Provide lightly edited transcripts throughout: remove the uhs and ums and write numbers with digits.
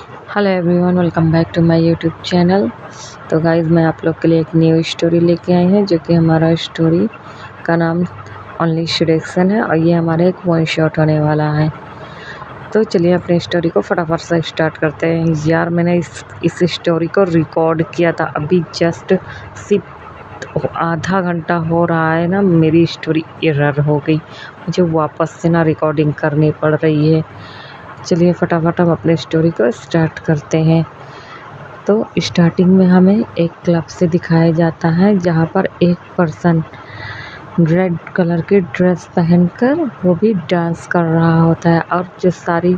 Hello everyone, welcome back to my YouTube channel. तो guys, मैं आप लोग के लिए एक न्यू स्टोरी लेके आई हूँ, जो कि हमारा स्टोरी का नाम ओनली सिलेक्शन है और ये हमारा एक वन शॉट होने वाला है। तो चलिए अपने स्टोरी को फटाफट से स्टार्ट करते हैं। यार, मैंने इस स्टोरी को रिकॉर्ड किया था अभी जस्ट सिर्फ आधा घंटा हो रहा है ना, मेरी स्टोरी एरर हो गई, मुझे वापस से ना रिकॉर्डिंग करनी पड़ रही है। चलिए फटाफट हम अपने स्टोरी को स्टार्ट करते हैं। तो स्टार्टिंग में हमें एक क्लब से दिखाया जाता है, जहाँ पर एक पर्सन रेड कलर की ड्रेस पहनकर वो भी डांस कर रहा होता है और जो सारी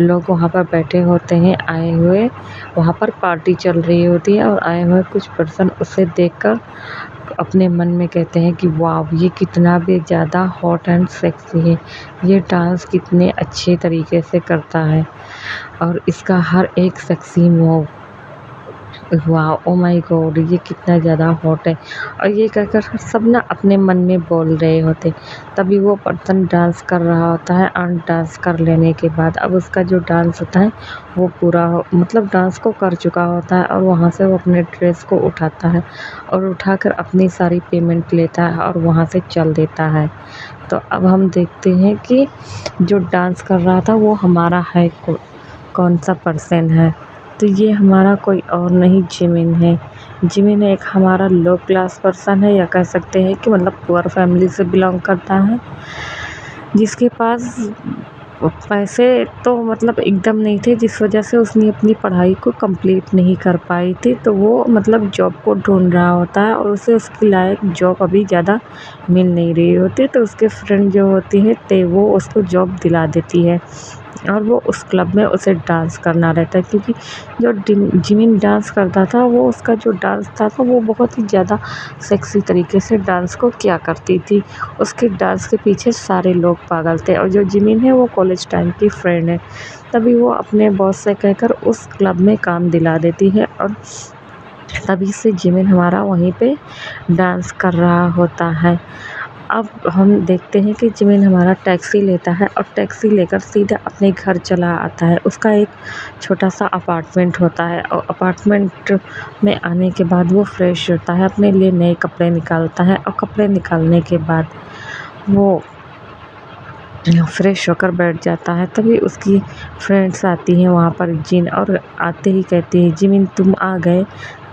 लोग वहाँ पर बैठे होते हैं आए हुए, वहाँ पर पार्टी चल रही होती है और आए हुए कुछ पर्सन उसे देखकर अपने मन में कहते हैं कि वाह, ये कितना भी ज़्यादा हॉट एंड सेक्सी है, ये डांस कितने अच्छे तरीके से करता है और इसका हर एक सेक्सी मूव, वाह, ओ माय गॉड, ये कितना ज़्यादा हॉट है। और ये कहकर सब ना अपने मन में बोल रहे होते। तभी वो पर्सन डांस कर रहा होता है और डांस कर लेने के बाद अब उसका जो डांस होता है वो पूरा मतलब डांस को कर चुका होता है और वहाँ से वो अपने ड्रेस को उठाता है और उठाकर अपनी सारी पेमेंट लेता है और वहाँ से चल देता है। तो अब हम देखते हैं कि जो डांस कर रहा था वो हमारा है कौन सा पर्सन है। तो ये हमारा कोई और नहीं, जिमिन है। जिमिन एक हमारा लो क्लास पर्सन है, या कह सकते हैं कि मतलब पुअर फैमिली से बिलोंग करता है, जिसके पास पैसे तो मतलब एकदम नहीं थे, जिस वजह से उसने अपनी पढ़ाई को कंप्लीट नहीं कर पाई थी। तो वो मतलब जॉब को ढूंढ रहा होता है और उसे उसकी लायक जॉब अभी ज़्यादा मिल नहीं रही होती। तो उसके फ्रेंड जो होती है वो उसको जॉब दिला देती है और वो उस क्लब में उसे डांस करना रहता है, क्योंकि जो जिमिन डांस करता था वो उसका जो डांस था वो बहुत ही ज़्यादा सेक्सी तरीके से डांस को किया करती थी। उसके डांस के पीछे सारे लोग पागल थे और जो जिमिन है वो कॉलेज टाइम की फ्रेंड है। तभी वो अपने बॉस से कहकर उस क्लब में काम दिला देती है और तभी से जिमिन हमारा वहीं पे डांस कर रहा होता है। अब हम देखते हैं कि जिमिन हमारा टैक्सी लेता है और टैक्सी लेकर सीधा अपने घर चला आता है। उसका एक छोटा सा अपार्टमेंट होता है और अपार्टमेंट में आने के बाद वो फ्रेश होता है, अपने लिए नए कपड़े निकालता है और कपड़े निकालने के बाद वो फ्रेश होकर बैठ जाता है। तभी उसकी फ्रेंड्स आती हैं वहाँ पर, जिन, और आते ही कहती है, जिमिन तुम आ गए।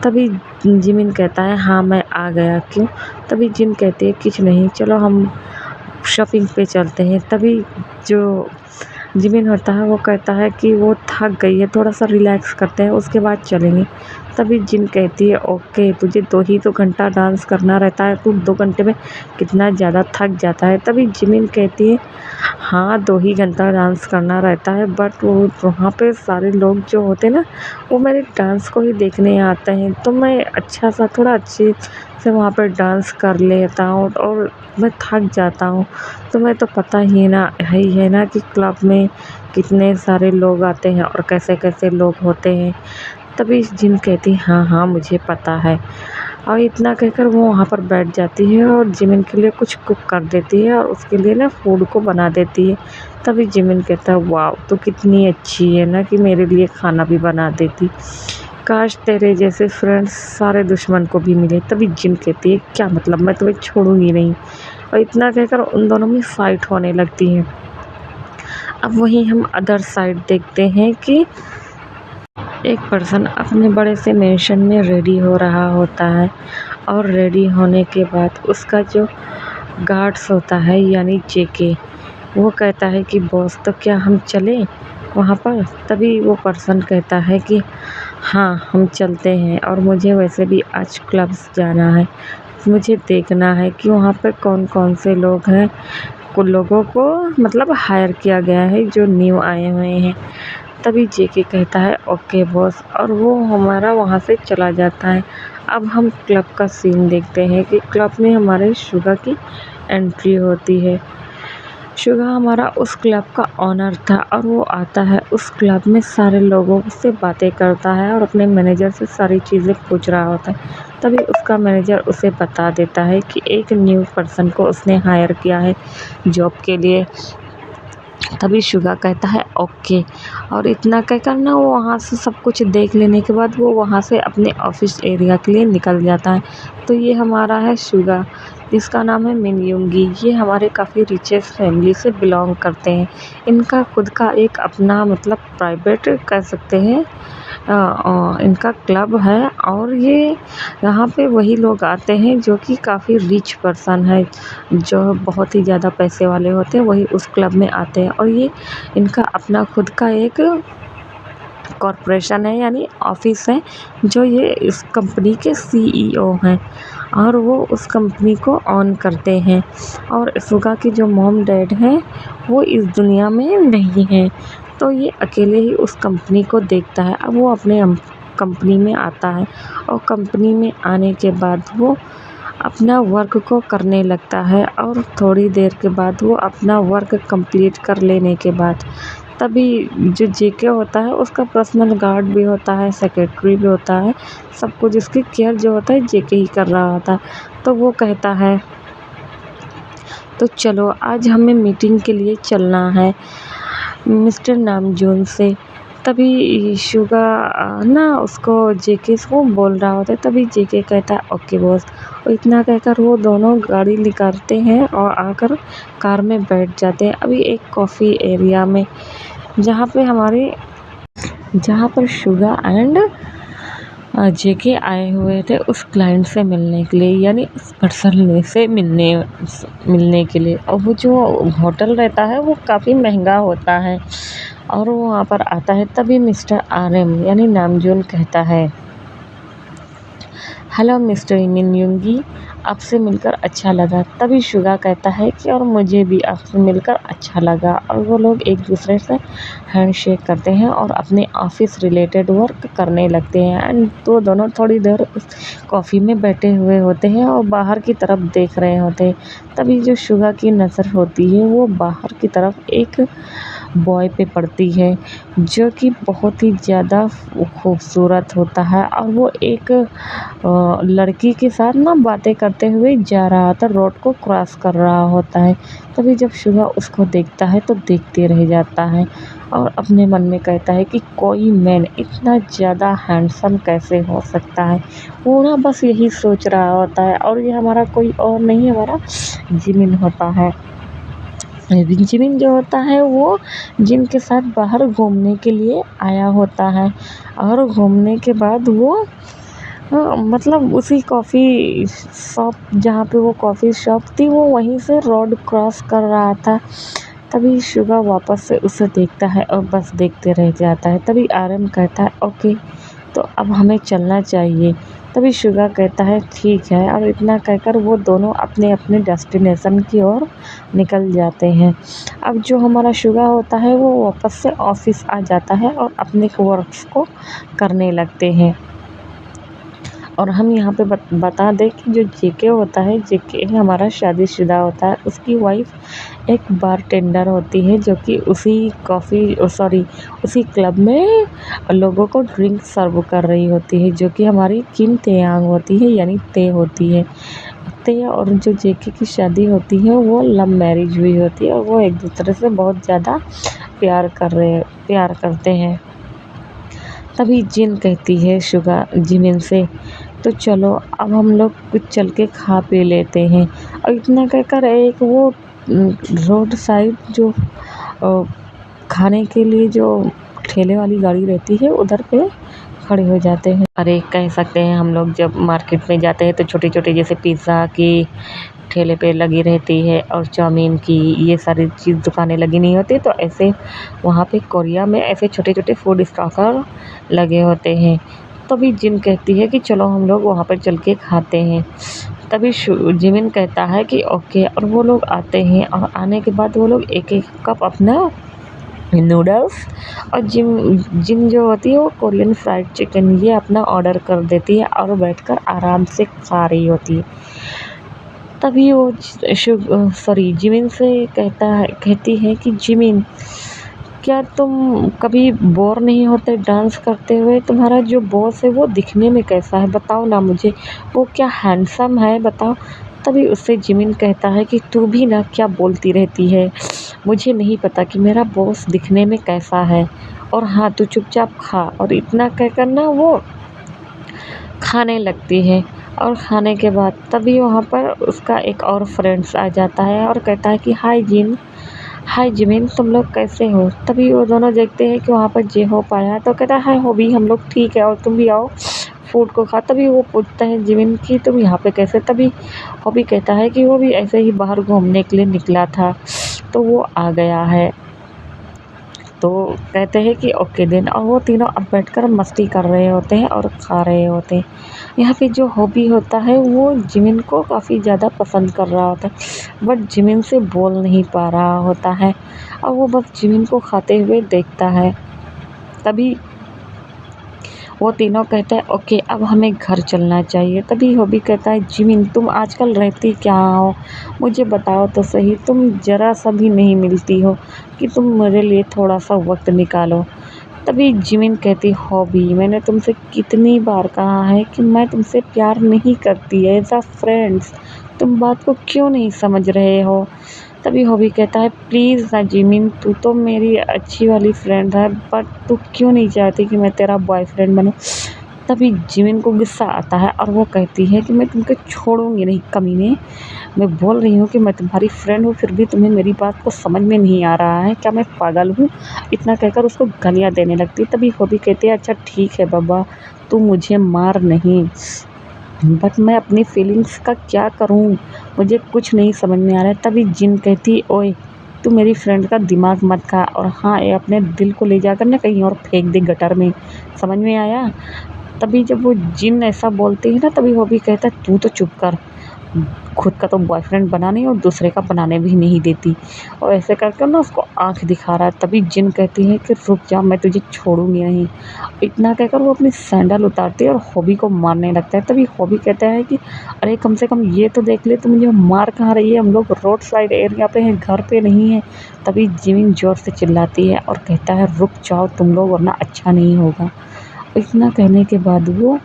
तभी जिमिन कहता है, हाँ मैं आ गया, क्यों? तभी जिन कहती है, कुछ नहीं, चलो हम शॉपिंग पे चलते हैं। तभी जो जिमिन होता है वो कहता है कि वो थक गई है, थोड़ा सा रिलैक्स करते हैं, उसके बाद चलेंगे। तभी जिन कहती है, ओके, तुझे 2 ही तो घंटा डांस करना रहता है, तू 2 घंटे में कितना ज़्यादा थक जाता है। तभी जिमिन कहती है, हाँ 2 ही घंटा डांस करना रहता है, बट वो वहाँ पे सारे लोग जो होते हैं ना, वो मेरे डांस को ही देखने आते हैं, तो मैं अच्छा सा थोड़ा अच्छे से वहाँ पर डांस कर लेता हूँ और मैं थक जाता हूँ। तुम्हें तो पता ही है ना कि क्लब में कितने सारे लोग आते हैं और कैसे कैसे लोग होते हैं। तभी जिन कहती, हाँ हाँ मुझे पता है, और इतना कहकर वो वहाँ पर बैठ जाती है और जिमिन के लिए कुछ कुक कर देती है और उसके लिए ना फूड को बना देती है। तभी जिमिन कहता है, वाह तो कितनी अच्छी है ना कि मेरे लिए खाना भी बना देती, काश तेरे जैसे फ्रेंड्स सारे दुश्मन को भी मिले। तभी जिन कहती है, क्या मतलब, मैं तुम्हें छोड़ूंगी नहीं। और इतना कहकर उन दोनों में फ़ाइट होने लगती है। अब वहीं हम अदर साइड देखते हैं कि एक पर्सन अपने बड़े से मेंशन में रेडी हो रहा होता है और रेडी होने के बाद उसका जो गार्ड्स होता है यानी जेके, वो कहता है कि बॉस तो क्या हम चलें वहाँ पर? तभी वो पर्सन कहता है कि हाँ हम चलते हैं, और मुझे वैसे भी आज क्लब्स जाना है, मुझे देखना है कि वहाँ पे कौन कौन से लोग हैं, कुछ लोगों को मतलब हायर किया गया है जो न्यू आए हुए हैं। तभी जेके कहता है, ओके बॉस, और वो हमारा वहाँ से चला जाता है। अब हम क्लब का सीन देखते हैं कि क्लब में हमारे शुगा की एंट्री होती है। शुगा हमारा उस क्लब का ऑनर था और वो आता है उस क्लब में सारे लोगों से बातें करता है और अपने मैनेजर से सारी चीज़ें पूछ रहा होता है। तभी उसका मैनेजर उसे बता देता है कि एक न्यू पर्सन को उसने हायर किया है जॉब के लिए, तभी शुगा कहता है ओके, और इतना कहकर ना वो वहाँ से सब कुछ देख लेने के बाद वो वहाँ से अपने ऑफिस एरिया के लिए निकल जाता है। तो ये हमारा है शुगा, जिसका नाम है मिन युंगी। ये हमारे काफ़ी रिचेस्ट फैमिली से बिलोंग करते हैं। इनका खुद का एक अपना मतलब प्राइवेट कह सकते हैं इनका क्लब है, और ये यहाँ पे वही लोग आते हैं जो कि काफ़ी रिच पर्सन है, जो बहुत ही ज़्यादा पैसे वाले होते हैं, वही उस क्लब में आते हैं। और ये इनका अपना खुद का एक कॉरपोरेशन है यानी ऑफिस है, जो ये इस कंपनी के सीईओ हैं, और वो उस कंपनी को ऑन करते हैं। और शुगा की जो मॉम डैड हैं वो इस दुनिया में नहीं हैं, तो ये अकेले ही उस कंपनी को देखता है। अब वो अपने कंपनी में आता है, और कंपनी में आने के बाद वो अपना वर्क को करने लगता है, और थोड़ी देर के बाद वो अपना वर्क कंप्लीट कर लेने के बाद तभी जो जेके होता है उसका पर्सनल गार्ड भी होता है, सेक्रेटरी भी होता है, सब कुछ इसकी केयर जो होता है जेके ही कर रहा होता है। तो वो कहता है तो चलो आज हमें मीटिंग के लिए चलना है मिस्टर नामजून से। तभी शुगा ना उसको जेके को बोल रहा होता है, तभी जेके कहता है ओके बॉस। और इतना कहकर वो दोनों गाड़ी निकालते हैं और आकर कार में बैठ जाते हैं अभी एक कॉफ़ी एरिया में, जहाँ पर शुगा एंड जेके आए हुए थे उस क्लाइंट से मिलने के लिए, यानी उस पर्सन से मिलने के लिए। और वो जो होटल रहता है वो काफ़ी महंगा होता है, और वो वहाँ पर आता है। तभी मिस्टर आरएम यानी नामजून कहता है हेलो मिस्टर मिन युंगी, आपसे मिलकर अच्छा लगा। तभी शुगा कहता है कि और मुझे भी आपसे मिलकर अच्छा लगा। और वो लोग एक दूसरे से हैंडशेक करते हैं और अपने ऑफिस रिलेटेड वर्क करने लगते हैं। एंड तो दोनों थोड़ी देर कॉफ़ी में बैठे हुए होते हैं और बाहर की तरफ देख रहे होते हैं। तभी जो शुगा की नज़र होती है वो बाहर की तरफ एक बॉय पे पड़ती है, जो कि बहुत ही ज़्यादा खूबसूरत होता है, और वो एक लड़की के साथ ना बातें करते हुए जा रहा था, रोड को क्रॉस कर रहा होता है। तभी जब शुगा उसको देखता है तो देखते रह जाता है, और अपने मन में कहता है कि कोई मैन इतना ज़्यादा हैंडसम कैसे हो सकता है। वो ना बस यही सोच रहा होता है, और ये हमारा कोई और नहीं, हमारा जिमिन होता है। जिमिन जो होता है वो जिन के साथ बाहर घूमने के लिए आया होता है, और घूमने के बाद वो मतलब उसी कॉफ़ी शॉप, जहाँ पे वो कॉफ़ी शॉप थी, वो वहीं से रोड क्रॉस कर रहा था। तभी शुगा वापस से उसे देखता है और बस देखते रह जाता है। तभी आरएम कहता है ओके, तो अब हमें चलना चाहिए। तभी शुगा कहता है ठीक है, और इतना कहकर वो दोनों अपने अपने डेस्टिनेशन की ओर निकल जाते हैं। अब जो हमारा शुगा होता है वो वापस से ऑफिस आ जाता है और अपने वर्क्स को करने लगते हैं। और हम यहाँ पे बता दें कि जो जेके होता है, जेके हमारा शादीशुदा होता है, उसकी वाइफ एक बारटेंडर होती है, जो कि उसी क्लब में लोगों को ड्रिंक सर्व कर रही होती है, जो कि हमारी किम तेयांग होती है यानी ते होती है। ते और जो जेके की शादी होती है वो लव मैरिज हुई होती है, और वो एक दूसरे से बहुत ज़्यादा प्यार करते हैं। तभी जिन कहती है शुगा जिमिन से तो चलो अब हम लोग कुछ चल के खा पी लेते हैं। और इतना कहकर एक वो रोड साइड जो खाने के लिए जो ठेले वाली गाड़ी रहती है उधर पे खड़े हो जाते हैं। अरे कह सकते हैं हम लोग जब मार्केट में जाते हैं तो छोटी छोटी जैसे पिज़्ज़ा की ठेले पे लगी रहती है और चाउमीन की ये सारी चीज़ दुकानें लगी नहीं होती, तो ऐसे वहाँ पे कोरिया में ऐसे छोटे छोटे फूड स्टॉकर लगे होते हैं। तभी जिन कहती है कि चलो हम लोग वहाँ पर चल के खाते हैं। तभी जिमिन कहता है कि ओके, और वो लोग आते हैं, और आने के बाद वो लोग एक एक कप अपना नूडल्स और जिन जो होती है वो कोरियन फ्राइड चिकन ये अपना ऑर्डर कर देती है और बैठकर आराम से खा रही होती है। तभी वो जिमिन से कहती है कि जिमिन, क्या तुम कभी बोर नहीं होते डांस करते हुए? तुम्हारा जो बॉस है वो दिखने में कैसा है बताओ ना मुझे, वो क्या हैंडसम है बताओ? तभी उससे जिमिन कहता है कि तू भी ना क्या बोलती रहती है, मुझे नहीं पता कि मेरा बॉस दिखने में कैसा है, और हाँ तू चुपचाप खा। और इतना कहकर ना वो खाने लगती है। और खाने के बाद तभी वहाँ पर उसका एक और फ्रेंड्स आ जाता है और कहता है कि हाय जिमिन, तुम लोग कैसे हो। तभी वो दोनों देखते हैं कि वहाँ पर जे होप आया है, तो कहता है हाय हॉबी, हम लोग ठीक है और तुम भी आओ फूड को खा। तभी वो पूछता है जिमिन कि तुम यहाँ पे कैसे। तभी हॉबी कहता है कि वो भी ऐसे ही बाहर घूमने के लिए निकला था, तो वो आ गया है। तो कहते हैं कि ओके दिन, और वो तीनों अब बैठकर मस्ती कर रहे होते हैं और खा रहे होते हैं। यहाँ पे जो हॉबी होता है वो जिमिन को काफ़ी ज़्यादा पसंद कर रहा होता है, बट जिमिन से बोल नहीं पा रहा होता है, और वो बस जिमिन को खाते हुए देखता है। तभी वो तीनों कहते हैं ओके अब हमें घर चलना चाहिए। तभी हॉबी कहता है जिमिन, तुम आजकल रहती क्या हो, मुझे बताओ तो सही, तुम ज़रा सा भी नहीं मिलती हो कि तुम मेरे लिए थोड़ा सा वक्त निकालो। तभी जिमिन कहती हॉबी, मैंने तुमसे कितनी बार कहा है कि मैं तुमसे प्यार नहीं करती, एज अ फ्रेंड्स तुम बात को क्यों नहीं समझ रहे हो। तभी हॉबी कहता है प्लीज़ ना जिमिन, तू तो मेरी अच्छी वाली फ्रेंड है, बट तू क्यों नहीं चाहती कि मैं तेरा बॉयफ्रेंड बनूं। तभी जिमिन को गुस्सा आता है और वो कहती है कि मैं तुमको छोड़ूंगी नहीं कमीने, मैं बोल रही हूँ कि मैं तुम्हारी फ्रेंड हूँ, फिर भी तुम्हें मेरी बात को समझ में नहीं आ रहा है क्या, मैं पागल हूँ। इतना कहकर उसको गालियाँ देने लगती है। तभी हॉबी कहती है अच्छा ठीक है बाबा, तू मुझे मार नहीं, बट मैं अपनी फीलिंग्स का क्या करूं, मुझे कुछ नहीं समझ में आ रहा है। तभी जिन कहती ओए तू मेरी फ्रेंड का दिमाग मत खा, और हाँ ये अपने दिल को ले जाकर ना कहीं और फेंक दे गटर में, समझ में आया। तभी जब वो जिन ऐसा बोलती है ना, तभी वो भी कहता है तू तो चुप कर, खुद का तो बॉयफ्रेंड बना नहीं और दूसरे का बनाने भी नहीं देती, और ऐसे करके ना उसको आँख दिखा रहा है। तभी जिन कहती है कि रुक जा, मैं तुझे छोड़ूंगी नहीं। इतना कहकर वो अपनी सैंडल उतारती है और हॉबी को मारने लगता है। तभी हॉबी कहता है कि अरे कम से कम ये तो देख ले, तो मुझे मार कहाँ रही है, हम लोग रोड साइड एरिया पे हैं, घर पे नहीं है। तभी जिमिन जोर से चिल्लाती है और कहता है रुक जाओ तुम लोग, वरना अच्छा नहीं होगा। इतना कहने के बाद वो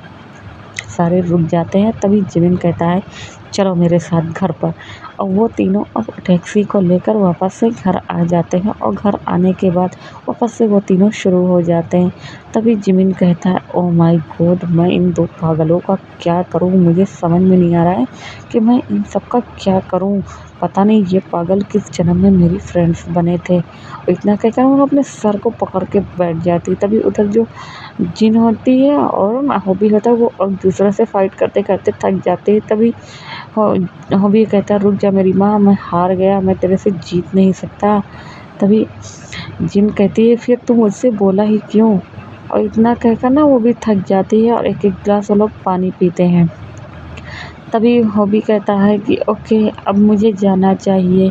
सारे रुक जाते हैं। तभी जिमिन कहता है चलो मेरे साथ घर पर, और वो तीनों अब टैक्सी को लेकर वापस से घर आ जाते हैं, और घर आने के बाद वापस से वो तीनों शुरू हो जाते हैं। तभी जिमिन कहता है ओ माय गॉड, मैं इन दो पागलों का क्या करूं, मुझे समझ में नहीं आ रहा है कि मैं इन सब का क्या करूं, पता नहीं ये पागल किस जन्म में मेरी फ्रेंड्स बने थे। और इतना कहकर वो अपने सर को पकड़ के बैठ जाती। तभी उधर जो जिन होती है और हॉबी होता है वो एक दूसरे से फाइट करते करते थक जाते हैं। तभी हॉबी कहता है रुक जा मेरी माँ, मैं हार गया, मैं तेरे से जीत नहीं सकता। तभी जिन कहती है फिर तू मुझसे बोला ही क्यों। और इतना कहकर ना वो भी थक जाती है और एक एक गिलास वो लोग पानी पीते हैं। तभी हॉबी कहता है कि ओके अब मुझे जाना चाहिए,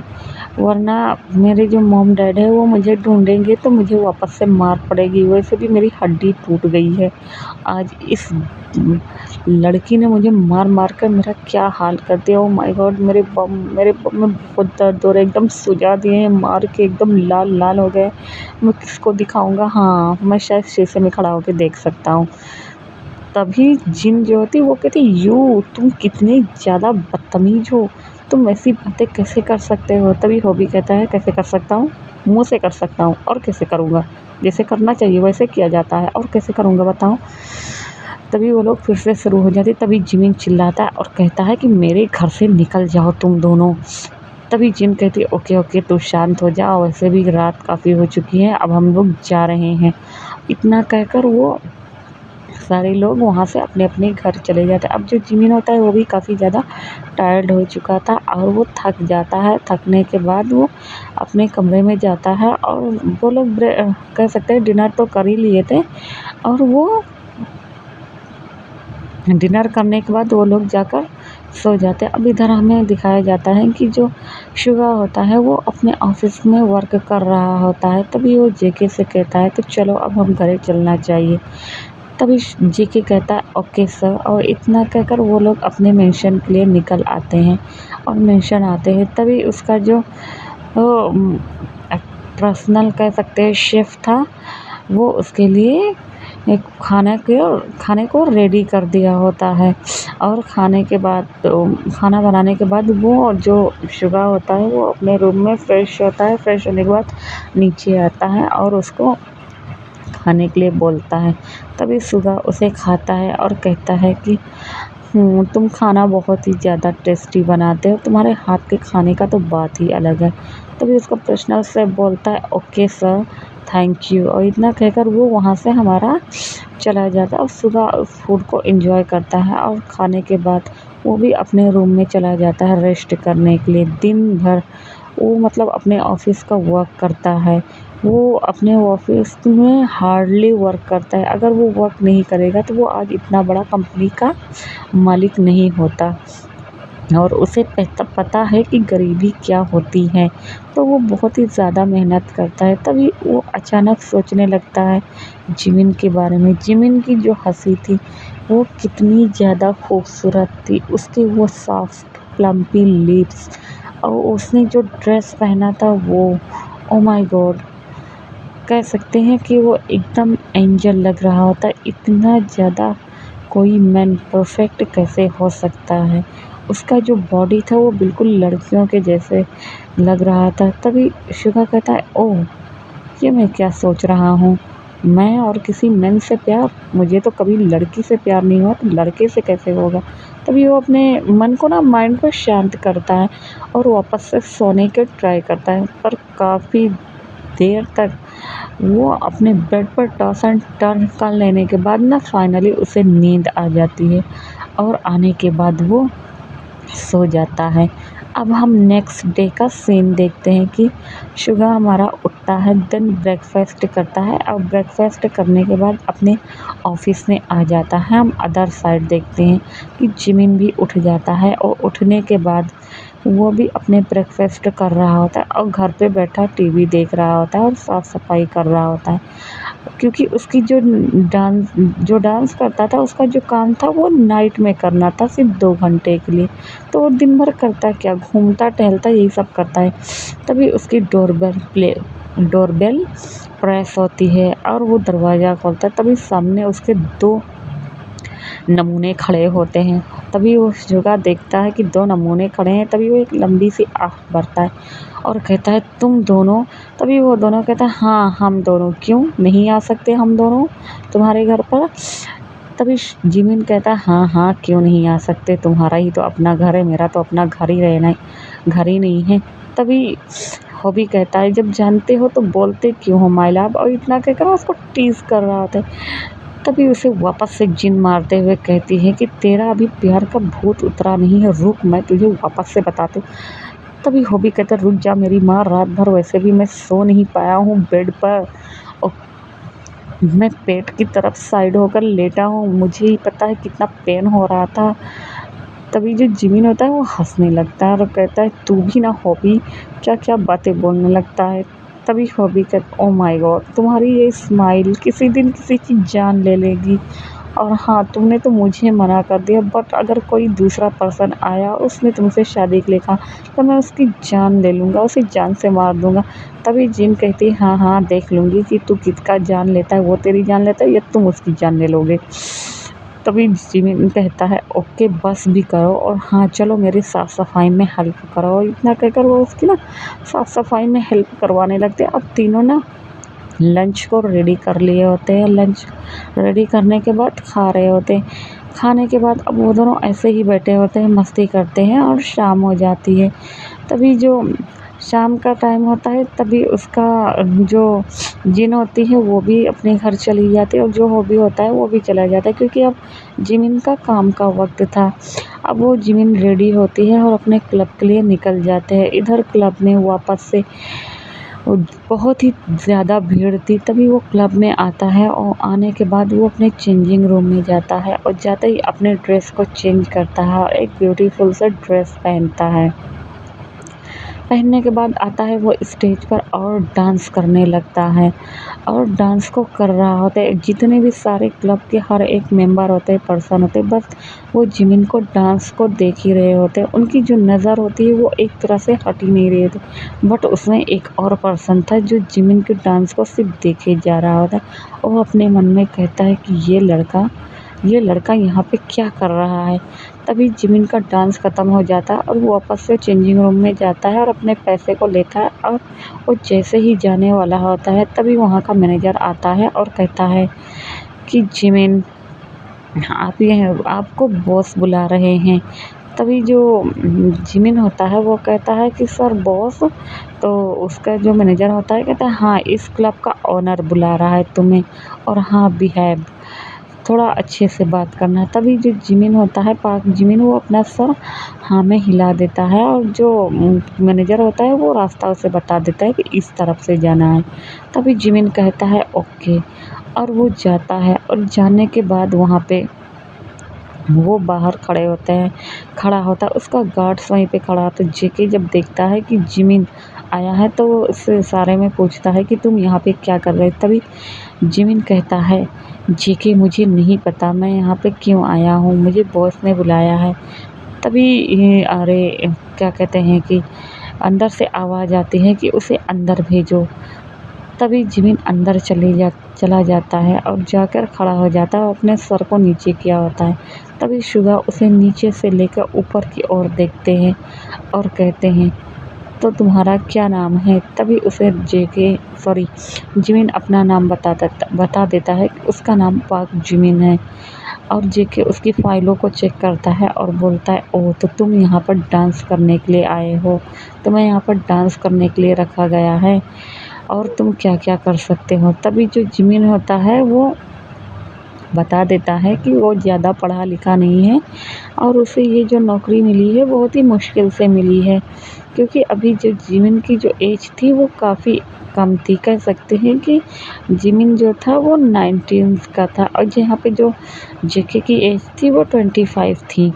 वरना मेरे जो मॉम डैड है वो मुझे ढूंढेंगे तो मुझे वापस से मार पड़ेगी, वैसे भी मेरी हड्डी टूट गई है, आज इस लड़की ने मुझे मार मार कर मेरा क्या हाल कर दिया। ओ माय गॉड, मेरे बम में बहुत दर्द हो रहा है, एकदम सुजा दिए हैं मार के, एकदम लाल लाल हो गए। मैं किसको दिखाऊंगा, हाँ मैं शायद शीशे में खड़ा होकर देख सकता हूँ। तभी जिन जो होती वो कहती यू तुम कितने ज़्यादा बदतमीज हो, तुम ऐसी बातें कैसे कर सकते हो। तभी हॉबी कहता है कैसे कर सकता हूँ, मुँह से कर सकता हूँ, और कैसे करूँगा, जैसे करना चाहिए वैसे किया जाता है, और कैसे करूँगा बताओ। तभी वो लोग फिर से शुरू हो जाते। तभी जिमिन चिल्लाता है और कहता है कि मेरे घर से निकल जाओ तुम दोनों। तभी जिन कहती है ओके ओके तू शांत हो जा, वैसे भी रात काफ़ी हो चुकी है, अब हम लोग जा रहे हैं। इतना कहकर वो सारे लोग वहाँ से अपने अपने घर चले जाते हैं। अब जो जिमिन होता है वो भी काफ़ी ज़्यादा टायर्ड हो चुका था और वो थक जाता है। थकने के बाद वो अपने कमरे में जाता है, और वो लोग कह सकते हैं डिनर तो कर ही लिए थे, और वो डिनर करने के बाद वो लोग जाकर सो जाते हैं। अब इधर हमें दिखाया जाता है कि जो शुगा होता है वो अपने ऑफिस में वर्क कर रहा होता है। तभी वो जेके से कहता है तो चलो अब हम घर चलना चाहिए। तभी जेके कहता है ओके सर, और इतना कहकर वो लोग अपने मेंशन के लिए निकल आते हैं, और मेंशन आते हैं। तभी उसका जो पर्सनल कह सकते हैं शेफ़ था, वो उसके लिए एक खाने को रेडी कर दिया होता है। और खाने के बाद खाना बनाने के बाद वो जो शुगा होता है वो अपने रूम में फ्रेश होता है। फ्रेश होने के बाद नीचे आता है और उसको खाने के लिए बोलता है। तभी शुगा उसे खाता है और कहता है कि तुम खाना बहुत ही ज़्यादा टेस्टी बनाते हो, तुम्हारे हाथ के खाने का तो बात ही अलग है। तभी उसका पर्सनल से बोलता है ओके सर, थैंक यू, और इतना कहकर वो वहाँ से हमारा चला जाता है और सुबह उस फूड को एंजॉय करता है। और खाने के बाद वो भी अपने रूम में चला जाता है रेस्ट करने के लिए। दिन भर वो मतलब अपने ऑफिस का वर्क करता है। वो अपने ऑफिस में हार्डली वर्क करता है। अगर वो वर्क नहीं करेगा तो वो आज इतना बड़ा कंपनी का मालिक नहीं होता। और उसे पता है कि गरीबी क्या होती है, तो वो बहुत ही ज़्यादा मेहनत करता है। तभी वो अचानक सोचने लगता है जिमिन के बारे में। जिमिन की जो हँसी थी वो कितनी ज़्यादा खूबसूरत थी, उसके वो सॉफ्ट प्लम्पी लिप्स और उसने जो ड्रेस पहना था वो, ओ माय गॉड, कह सकते हैं कि वो एकदम एंजल लग रहा होता है। इतना ज़्यादा कोई मैन परफेक्ट कैसे हो सकता है। उसका जो बॉडी था वो बिल्कुल लड़कियों के जैसे लग रहा था। तभी शुगा कहता है ओह, ये मैं क्या सोच रहा हूँ, मैं और किसी मेन से प्यार, मुझे तो कभी लड़की से प्यार नहीं हुआ तो लड़के से कैसे होगा। तभी वो अपने मन को ना, माइंड को शांत करता है और वापस से सोने के ट्राई करता है। पर काफ़ी देर तक वो अपने बेड पर टॉस एंड टर्न कर लेने के बाद ना फाइनली उसे नींद आ जाती है और आने के बाद वो सो जाता है। अब हम नेक्स्ट डे का सीन देखते हैं कि शुगा हमारा उठता है, देन ब्रेकफास्ट करता है और ब्रेकफास्ट करने के बाद अपने ऑफिस में आ जाता है। हम अदर साइड देखते हैं कि जिमिन भी उठ जाता है और उठने के बाद वो भी अपने ब्रेकफास्ट कर रहा होता है और घर पे बैठा टीवी देख रहा होता है और साफ़ सफाई कर रहा होता है। क्योंकि उसकी जो डांस करता था, उसका जो काम था वो नाइट में करना था सिर्फ 2 घंटे के लिए। तो वो दिन भर करता क्या, घूमता टहलता यही सब करता है। तभी उसकी डोरबेल प्रेस होती है और वो दरवाज़ा खोलता है। तभी सामने उसके 2 नमूने खड़े होते हैं। तभी वो शुगा देखता है कि 2 नमूने खड़े हैं। तभी वो एक लंबी सी आह भरता है और कहता है तुम दोनों। तभी वो दोनों कहता है हाँ हम दोनों, क्यों नहीं आ सकते हम दोनों तुम्हारे घर पर। तभी जिमिन कहता है हाँ हाँ क्यों नहीं आ सकते, तुम्हारा ही तो अपना घर है, मेरा तो अपना घर ही रहना, घर ही नहीं है। तभी हॉबी कहता है जब जानते हो तो बोलते क्यों हो माय लव, और इतना कहकर उसको टीज कर रहा होता है। तभी उसे वापस से जिन मारते हुए कहती है कि तेरा अभी प्यार का भूत उतरा नहीं है, रुक मैं तुझे वापस से बताती हूँ। तभी हॉबी कहता रुक जा मेरी माँ, रात भर वैसे भी मैं सो नहीं पाया हूँ बेड पर और मैं पेट की तरफ साइड होकर लेटा हूँ, मुझे ही पता है कितना पेन हो रहा था। तभी जो जिमिन होता है वो हंसने लगता है और कहता है तू भी ना हॉबी, क्या क्या बातें बोलने लगता है। तभी हॉबी कहता ओ माय गॉड, तुम्हारी ये स्माइल किसी दिन किसी की जान ले लेगी। और हाँ, तुमने तो मुझे मना कर दिया, बट अगर कोई दूसरा पर्सन आया उसने तुमसे शादी के लिए कहा तो मैं उसकी जान ले लूँगा, उसे जान से मार दूँगा। तभी जिन कहती है हाँ हाँ देख लूँगी कि तू किसका जान लेता है, वो तेरी जान लेता है या तुम उसकी जान ले लोगे। तभी जिमिन कहता है ओके बस भी करो और हाँ चलो मेरी साफ़ सफाई में हेल्प करो। इतना कहकर वो उसकी ना साफ़ सफाई में हेल्प करवाने लगते हैं। अब तीनों ना लंच को रेडी कर लिए होते हैं। लंच रेडी करने के बाद खा रहे होते हैं। खाने के बाद अब वो दोनों ऐसे ही बैठे होते हैं, मस्ती करते हैं और शाम हो जाती है। तभी जो शाम का टाइम होता है तभी उसका जो जिन होती है वो भी अपने घर चली जाती है और जो हॉबी होता है वो भी चला जाता है, क्योंकि अब जिमिन का काम का वक्त था। अब वो जिमिन रेडी होती है और अपने क्लब के लिए निकल जाते हैं। इधर क्लब में वापस से वो बहुत ही ज़्यादा भीड़ थी। तभी वो क्लब में आता है और आने के बाद वो अपने चेंजिंग रूम में जाता है और जाते ही अपने ड्रेस को चेंज करता है और एक ब्यूटीफुल सा ड्रेस पहनता है। पहनने के बाद आता है वो स्टेज पर और डांस करने लगता है और डांस को कर रहा होता है। जितने भी सारे क्लब के हर एक मेंबर होते हैं, पर्सन होते हैं, बस वो जिमिन को डांस को देख ही रहे होते हैं। उनकी जो नज़र होती है वो एक तरह से हट ही नहीं रही होती। बट उसमें एक और पर्सन था जो जिमिन के डांस को सिर्फ देखे जा रहा होता है। वो अपने मन में कहता है कि ये लड़का यहाँ पे क्या कर रहा है। तभी जिमिन का डांस ख़त्म हो जाता है और वो वापस से चेंजिंग रूम में जाता है और अपने पैसे को लेता है और वो जैसे ही जाने वाला होता है तभी वहाँ का मैनेजर आता है और कहता है कि जिमिन, आपको बॉस बुला रहे हैं। तभी जो जिमिन होता है वो कहता है कि सर बॉस, तो उसका जो मैनेजर होता है कहता है हाँ, इस क्लब का ओनर बुला रहा है तुम्हें, और हाँ बिहेव, थोड़ा अच्छे से बात करना। तभी जो जिमिन होता है, पाक जिमिन, वो अपना सर हाँ में हिला देता है और जो मैनेजर होता है वो रास्ता उसे बता देता है कि इस तरफ से जाना है। तभी जिमिन कहता है ओके, और वो जाता है और जाने के बाद वहाँ पे वो बाहर खड़ा होता है, उसका गार्ड्स वहीं पे खड़ा होता है। जेके जब देखता है कि जिमिन आया है तो वो उससे इशारे में पूछता है कि तुम यहाँ पे क्या कर रहे हो। तभी जिमिन कहता है जेके, मुझे नहीं पता मैं यहाँ पे क्यों आया हूँ, मुझे बॉस ने बुलाया है। तभी अरे क्या कहते हैं कि अंदर से आवाज़ आती है कि उसे अंदर भेजो। तभी जिमिन अंदर चला जाता है और जाकर खड़ा हो जाता है और अपने सर को नीचे किया होता है। तभी शुगा उसे नीचे से लेकर ऊपर की ओर देखते हैं और कहते हैं तो तुम्हारा क्या नाम है। तभी उसे जिमिन अपना नाम बता देता है कि उसका नाम पाक जिमिन है। और जेके उसकी फ़ाइलों को चेक करता है और बोलता है ओह, तो तुम यहाँ पर डांस करने के लिए आए हो, तुम्हें यहाँ पर डांस करने के लिए रखा गया है, और तुम क्या-क्या कर सकते हो। तभी जो जिमिन होता है वो बता देता है कि वो ज़्यादा पढ़ा लिखा नहीं है और उसे ये जो नौकरी मिली है बहुत ही मुश्किल से मिली है, क्योंकि अभी जो जिमिन की जो एज थी वो काफ़ी कम थी। कह सकते हैं कि जिमिन जो था वो 19 का था और जहाँ पे जो जेके की एज थी वो 25 थी।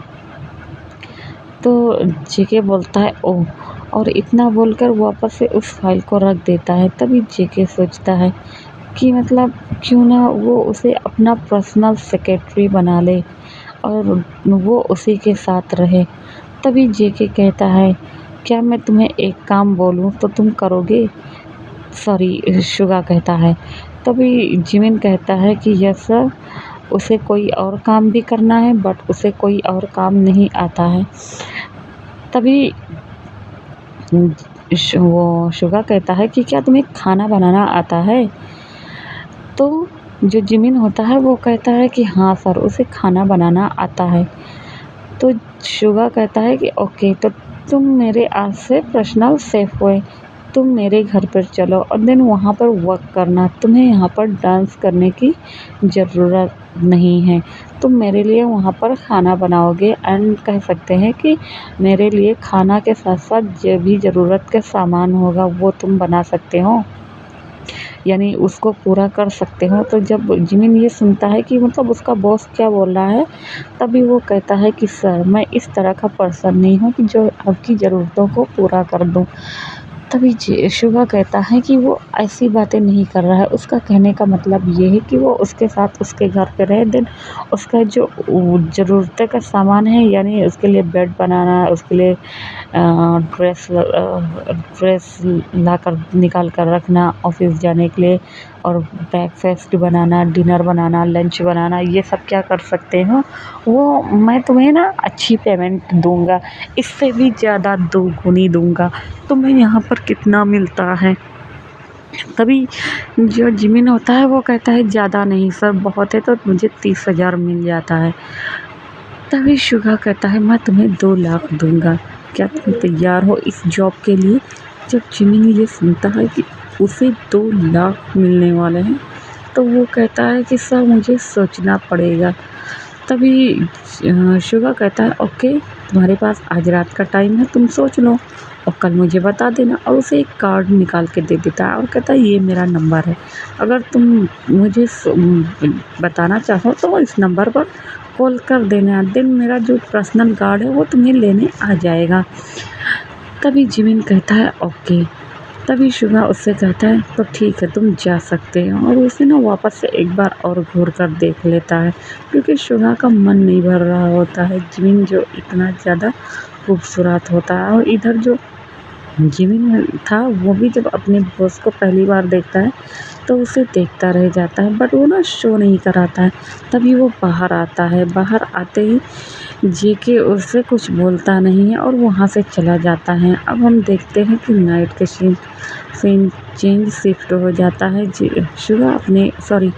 तो जेके बोलता है ओह, और इतना बोलकर वापस से उस फाइल को रख देता है। तभी जेके सोचता है कि मतलब क्यों ना वो उसे अपना पर्सनल सेक्रेटरी बना ले और वो उसी के साथ रहे। तभी जेके कहता है क्या मैं तुम्हें एक काम बोलूँ तो तुम करोगे? सॉरी, शुगा कहता है। तभी जिमिन कहता है कि यस सर, उसे कोई और काम भी करना है बट उसे कोई और काम नहीं आता है। तभी वो शुगा कहता है कि क्या तुम्हें खाना बनाना आता है? तो जो जिमिन होता है वो कहता है कि हाँ सर, उसे खाना बनाना आता है। तो शुगा कहता है कि ओके, तो तुम मेरे आज से पर्सनल शेफ़ हुए, तुम मेरे घर पर चलो और देन वहाँ पर वर्क करना, तुम्हें यहाँ पर डांस करने की ज़रूरत नहीं है, तुम मेरे लिए वहाँ पर खाना बनाओगे एंड कह सकते हैं कि मेरे लिए खाना के साथ साथ जो भी ज़रूरत का सामान होगा वो तुम बना सकते हो, यानी उसको पूरा कर सकते हो। तो जब जिमिन ये सुनता है कि मतलब उसका बॉस क्या बोल रहा है, तभी वो कहता है कि सर, मैं इस तरह का पर्सन नहीं हूँ कि जो आपकी ज़रूरतों को पूरा कर दूँ। तभी शुगा कहता है कि वो ऐसी बातें नहीं कर रहा है, उसका कहने का मतलब ये है कि वो उसके साथ उसके घर पे रहे, देन उसका जो ज़रूरत का सामान है, यानी उसके लिए बेड बनाना, उसके लिए ड्रेस लाकर निकाल कर रखना ऑफिस जाने के लिए, और ब्रेकफास्ट बनाना, डिनर बनाना, लंच बनाना, ये सब क्या कर सकते हो, वो मैं तुम्हें ना अच्छी पेमेंट दूंगा, इससे भी ज़्यादा दोगुनी दूंगा। तुम्हें यहाँ पर कितना मिलता है? तभी जो जिमिन होता है वो कहता है ज़्यादा नहीं सर, बहुत है तो मुझे 30,000 मिल जाता है। तभी शुगा कहता है मैं तुम्हें 2 लाख दूंगा, क्या तुम तैयार हो इस जॉब के लिए? जब जिमिन ये सुनता है कि उसे 2 लाख मिलने वाले हैं तो वो कहता है कि सर मुझे सोचना पड़ेगा। तभी शुगा कहता है ओके, तुम्हारे पास आज रात का टाइम है, तुम सोच लो और कल मुझे बता देना, और उसे एक कार्ड निकाल के दे देता है और कहता है ये मेरा नंबर है, अगर तुम मुझे बताना चाहो तो इस नंबर पर कॉल कर देना, देन मेरा जो पर्सनल गार्ड है वो तुम्हें लेने आ जाएगा। तभी जिमिन कहता है ओके। तभी शुगा उससे कहता है तो ठीक है, तुम जा सकते हो, और उसे ना वापस से एक बार और घूर कर देख लेता है, क्योंकि शुगा का मन नहीं भर रहा होता है। जिमिन जो इतना ज़्यादा खूबसूरत होता है, और इधर जो जिमिन था वो भी जब अपने बॉस को पहली बार देखता है तो उसे देखता रह जाता है, बट वो ना शो नहीं कराता है। तभी वो बाहर आता है, बाहर आते ही जेके उससे कुछ बोलता नहीं है और वहाँ से चला जाता है। अब हम देखते हैं कि नाइट के सीन चेंज शिफ्ट हो जाता है। शुगा अपने सॉरी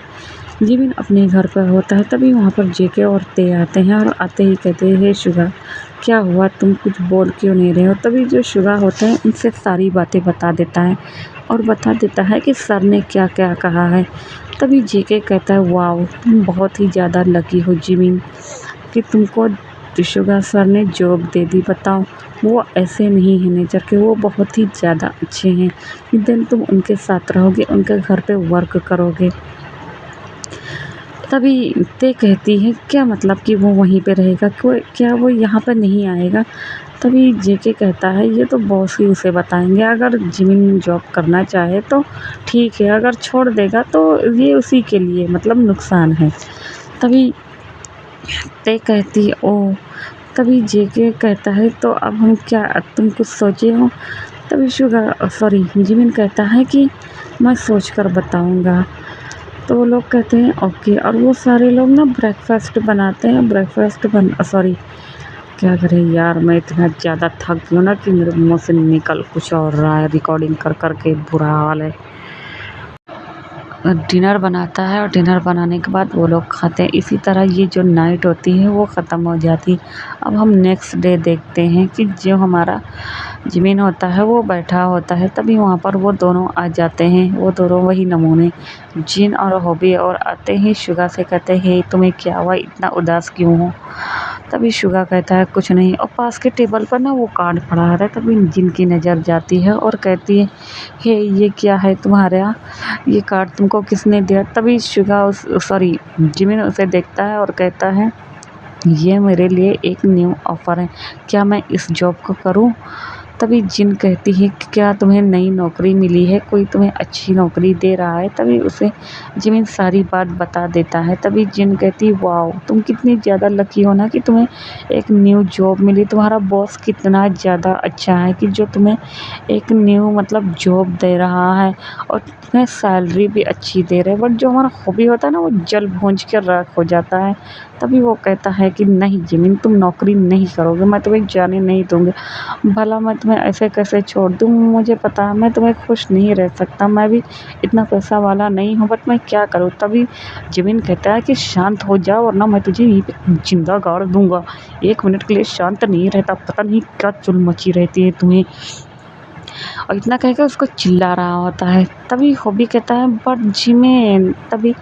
जिमिन अपने घर पर होता है। तभी वहाँ पर जेके और ते आते हैं, और आते ही कहते हैं हे शुगा, क्या हुआ, तुम कुछ बोल क्यों नहीं रहे हो। तभी जो शुगा होता है उनसे सारी बातें बता देता है, और बता देता है कि सर ने क्या क्या कहा है। तभी जेके कहता है वाओ, तुम बहुत ही ज़्यादा लकी हो जिमिन कि तुमको शुगा सर ने जॉब दे दी। बताओ, वो ऐसे नहीं है नेचर के, वो बहुत ही ज़्यादा अच्छे हैं। दिन तुम उनके साथ रहोगे, उनके घर पे वर्क करोगे। तभी ते कहती है क्या मतलब कि वो वहीं पे रहेगा, क्या वो यहाँ पर नहीं आएगा। तभी जेके कहता है ये तो बॉस ही उसे बताएंगे, अगर जिमिन जॉब करना चाहे तो ठीक है, अगर छोड़ देगा तो ये उसी के लिए मतलब नुकसान है। तभी ते कहती है ओ। तभी जेके कहता है तो अब हम क्या, तुम कुछ सोचे हो। तभी जिमिन कहता है कि मैं सोच कर बताऊँगा। तो वो लोग कहते हैं ओके, और वो सारे लोग ना ब्रेकफास्ट बनाते हैं। क्या करें यार, मैं इतना ज़्यादा थक गई हूँ ना कि मेरे मुँह से निकल कुछ और रहा है, रिकॉर्डिंग कर कर के बुरा हाल है। डिनर बनाता है, और डिनर बनाने के बाद वो लोग खाते हैं। इसी तरह ये जो नाइट होती है वो ख़त्म हो जाती है। अब हम नेक्स्ट डे देखते हैं कि जो हमारा जिमिन होता है वो बैठा होता है। तभी वहाँ पर वो दोनों आ जाते हैं, वो दोनों वही नमूने जिन और हॉबी, और आते ही शुगा से कहते हैं तुम्हें क्या हुआ, इतना उदास क्यों हो। तभी शुगा कहता है कुछ नहीं, और पास के टेबल पर ना वो कार्ड पड़ा रहता है। तभी जिन की नज़र जाती है और कहती है हे ये क्या है तुम्हारा, ये कार्ड तुमको किसने दिया। तभी जिमिन उसे देखता है और कहता है ये मेरे लिए एक न्यू ऑफ़र है, क्या मैं इस जॉब को करूं। तभी जिन कहती है कि क्या तुम्हें नई नौकरी मिली है, कोई तुम्हें अच्छी नौकरी दे रहा है। तभी उसे जिमिन सारी बात बता देता है। तभी जिन कहती है वाओ, तुम कितनी ज़्यादा लकी हो ना कि तुम्हें एक न्यू जॉब मिली, तुम्हारा बॉस कितना ज़्यादा अच्छा है कि जो तुम्हें एक न्यू मतलब जॉब दे रहा है, और तुम्हें सैलरी भी अच्छी दे रहे हैं। बट जो हमारा हॉबी होता है ना वो जल भूंज के राख हो जाता है। तभी वो कहता है कि नहीं जिमिन, तुम नौकरी नहीं करोगे, मैं तुम्हें जाने नहीं दूँगा। भला मैं तुम्हें ऐसे कैसे छोड़ दूँ, मुझे पता है मैं तुम्हें खुश नहीं रह सकता, मैं भी इतना पैसा वाला नहीं हूँ, बट मैं क्या करूँ। तभी जिमिन कहता है कि शांत हो जाओ, वरना मैं तुझे यहीं पे जिंदा गाड़ दूंगा। 1 मिनट के लिए शांत नहीं रहता, पता नहीं क्या चुल मची रहती है तुम्हें। और इतना कह के उसको चिल्ला रहा होता है। तभी हॉबी कहता है बट जिमिन, तभी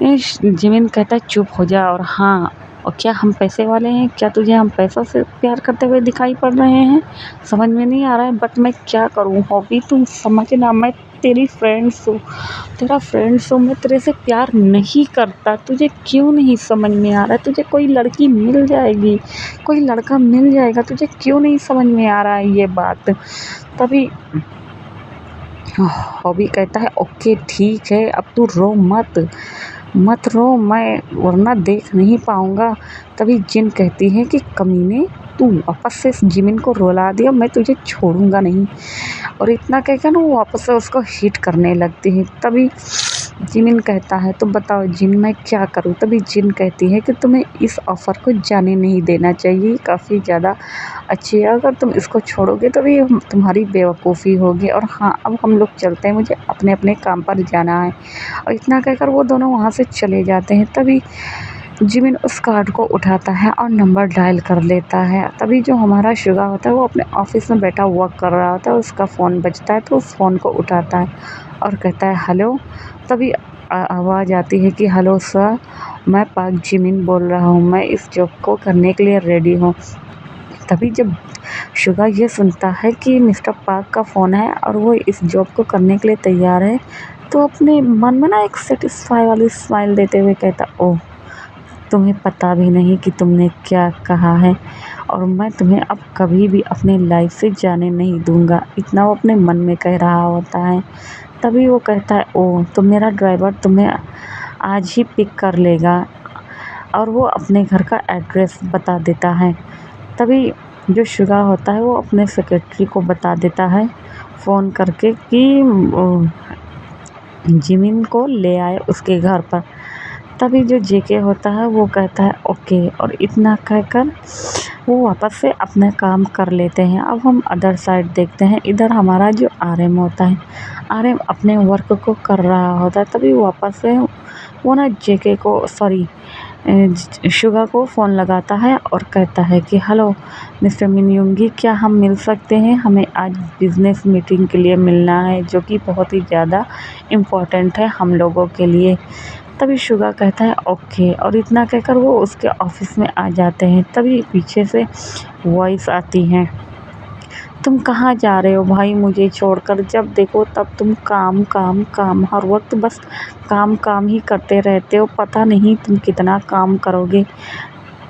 जिमिन कहता है चुप हो जा, और हाँ, और क्या हम पैसे वाले हैं, क्या तुझे हम पैसों से प्यार करते हुए दिखाई पड़ रहे हैं, समझ में नहीं आ रहा है। बट मैं क्या करूँ हॉबी, तुम समझना, मैं तेरी फ्रेंड्स हूँ, तेरा फ्रेंड्स हूँ, मैं तेरे से प्यार नहीं करता, तुझे क्यों नहीं समझ में आ रहा है। तुझे कोई लड़की मिल जाएगी, कोई लड़का मिल जाएगा, तुझे क्यों नहीं समझ में आ रहा है ये बात। तभी हॉबी कहता है ओके ठीक है, अब तू रो मत, मत रो, मैं वरना देख नहीं पाऊँगा। तभी जिन कहती है कि कमीने, तू वापस से जिमिन को रुला दिया, मैं तुझे छोड़ूंगा नहीं। और इतना कहकर ना वो वापस से उसको हिट करने लगती है। तभी जिमिन कहता है तो बताओ जिन, मैं क्या करूँ। तभी जिन कहती है कि तुम्हें इस ऑफ़र को जाने नहीं देना चाहिए, काफ़ी ज़्यादा अच्छी है, अगर तुम इसको छोड़ोगे तो ये तुम्हारी बेवकूफ़ी होगी। और हाँ, अब हम लोग चलते हैं, मुझे अपने अपने काम पर जाना है। और इतना कहकर वो दोनों वहाँ से चले जाते हैं। तभी जिमिन उस कार्ड को उठाता है और नंबर डायल कर लेता है। तभी जो हमारा शुगा होता है वो अपने ऑफिस में बैठा वर्क कर रहा होता है, उसका फ़ोन बजता है तो उस फ़ोन को उठाता है और कहता है हेलो। तभी आवाज़ आती है कि हेलो सर, मैं पाक जिमिन बोल रहा हूँ, मैं इस जॉब को करने के लिए रेडी हूँ। तभी जब शुगा ये सुनता है कि मिस्टर पार्क का फ़ोन है और वो इस जॉब को करने के लिए तैयार है, तो अपने मन में ना एक सेटिस्फाई वाली स्माइल देते हुए कहता ओह, तुम्हें पता भी नहीं कि तुमने क्या कहा है, और मैं तुम्हें अब कभी भी अपने लाइफ से जाने नहीं दूँगा। इतना वो अपने मन में कह रहा होता है। तभी वो कहता है, ओह! तो मेरा ड्राइवर तुम्हें आज ही पिक कर लेगा, और वो अपने घर का एड्रेस बता देता है। तभी जो शुगा होता है वो अपने सेक्रेटरी को बता देता है फ़ोन करके कि जिमिन को ले आए उसके घर पर। तभी जो जेके होता है वो कहता है ओके, और इतना कहकर वो वापस से अपना काम कर लेते हैं। अब हम अदर साइड देखते हैं। इधर हमारा जो आरएम होता है, आरएम अपने वर्क को कर रहा होता है। तभी वापस से वो ना जेके को सॉरी शुगा को फ़ोन लगाता है और कहता है कि हेलो मिस्टर मिनयुंगी, क्या हम मिल सकते हैं? हमें आज बिज़नेस मीटिंग के लिए मिलना है, जो कि बहुत ही ज़्यादा इम्पोर्टेंट है हम लोगों के लिए। तभी शुगा कहता है ओके, और इतना कहकर वो उसके ऑफ़िस में आ जाते हैं। तभी पीछे से वॉइस आती है, तुम कहाँ जा रहे हो भाई मुझे छोड़कर? जब देखो तब तुम काम काम काम, हर वक्त बस काम काम ही करते रहते हो, पता नहीं तुम कितना काम करोगे।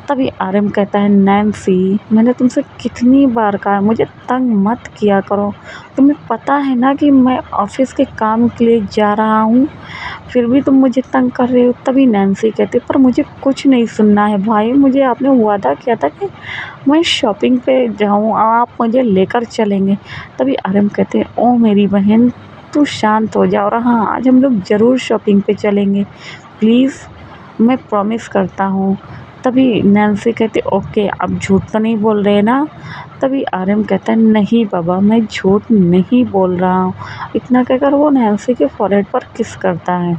तभी आरएम कहता है, नैन्सी, मैंने तुमसे कितनी बार कहा है मुझे तंग मत किया करो। तुम्हें पता है ना कि मैं ऑफिस के काम के लिए जा रहा हूँ, फिर भी तुम मुझे तंग कर रहे हो। तभी नैन्सी कहती, पर मुझे कुछ नहीं सुनना है भाई, मुझे आपने वादा किया था कि मैं शॉपिंग पे जाऊँ, आप मुझे लेकर चलेंगे। तभी आरएम कहते हैं, ओ मेरी बहन, तू शांत हो जा, और हाँ, आज हम लोग ज़रूर शॉपिंग पे चलेंगे, प्लीज़, मैं प्रॉमिस करता हूँ। तभी नैन्सी कहती, ओके, आप झूठ तो नहीं बोल रहे ना? तभी आरएम कहता है, नहीं बाबा, मैं झूठ नहीं बोल रहा हूँ। इतना कहकर वो नैन्सी के फॉरहेड पर किस करता है।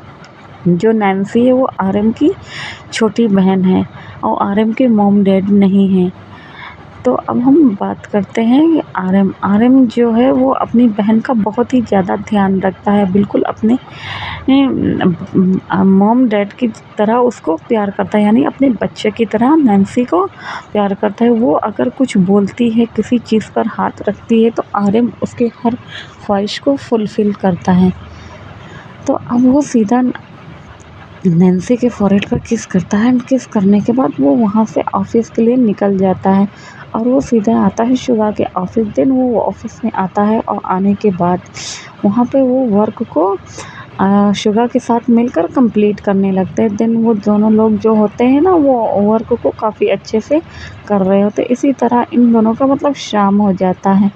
जो नैन्सी है वो आरएम की छोटी बहन है, और आरएम के मॉम डैड नहीं हैं। तो अब हम बात करते हैं कि आरएम आरएम जो है वो अपनी बहन का बहुत ही ज़्यादा ध्यान रखता है, बिल्कुल अपने मॉम डैड की तरह उसको प्यार करता है, यानी अपने बच्चे की तरह नैन्सी को प्यार करता है। वो अगर कुछ बोलती है, किसी चीज़ पर हाथ रखती है, तो आरएम उसके हर ख्वाहिश को फुलफ़िल करता है। तो अब वो सीधा नैन्सी के फॉरहेड पर किस करता है, एंड किस करने के बाद वो वहाँ से ऑफ़िस के लिए निकल जाता है, और वो सीधा आता है शुगा के ऑफ़िस। देन वो ऑफ़िस में आता है, और आने के बाद वहाँ पे वो वर्क को शुगा के साथ मिलकर कंप्लीट करने लगते हैं। देन वो दोनों लोग जो होते हैं ना, वो वर्क को काफ़ी अच्छे से कर रहे होते हैं। इसी तरह इन दोनों का मतलब शाम हो जाता है।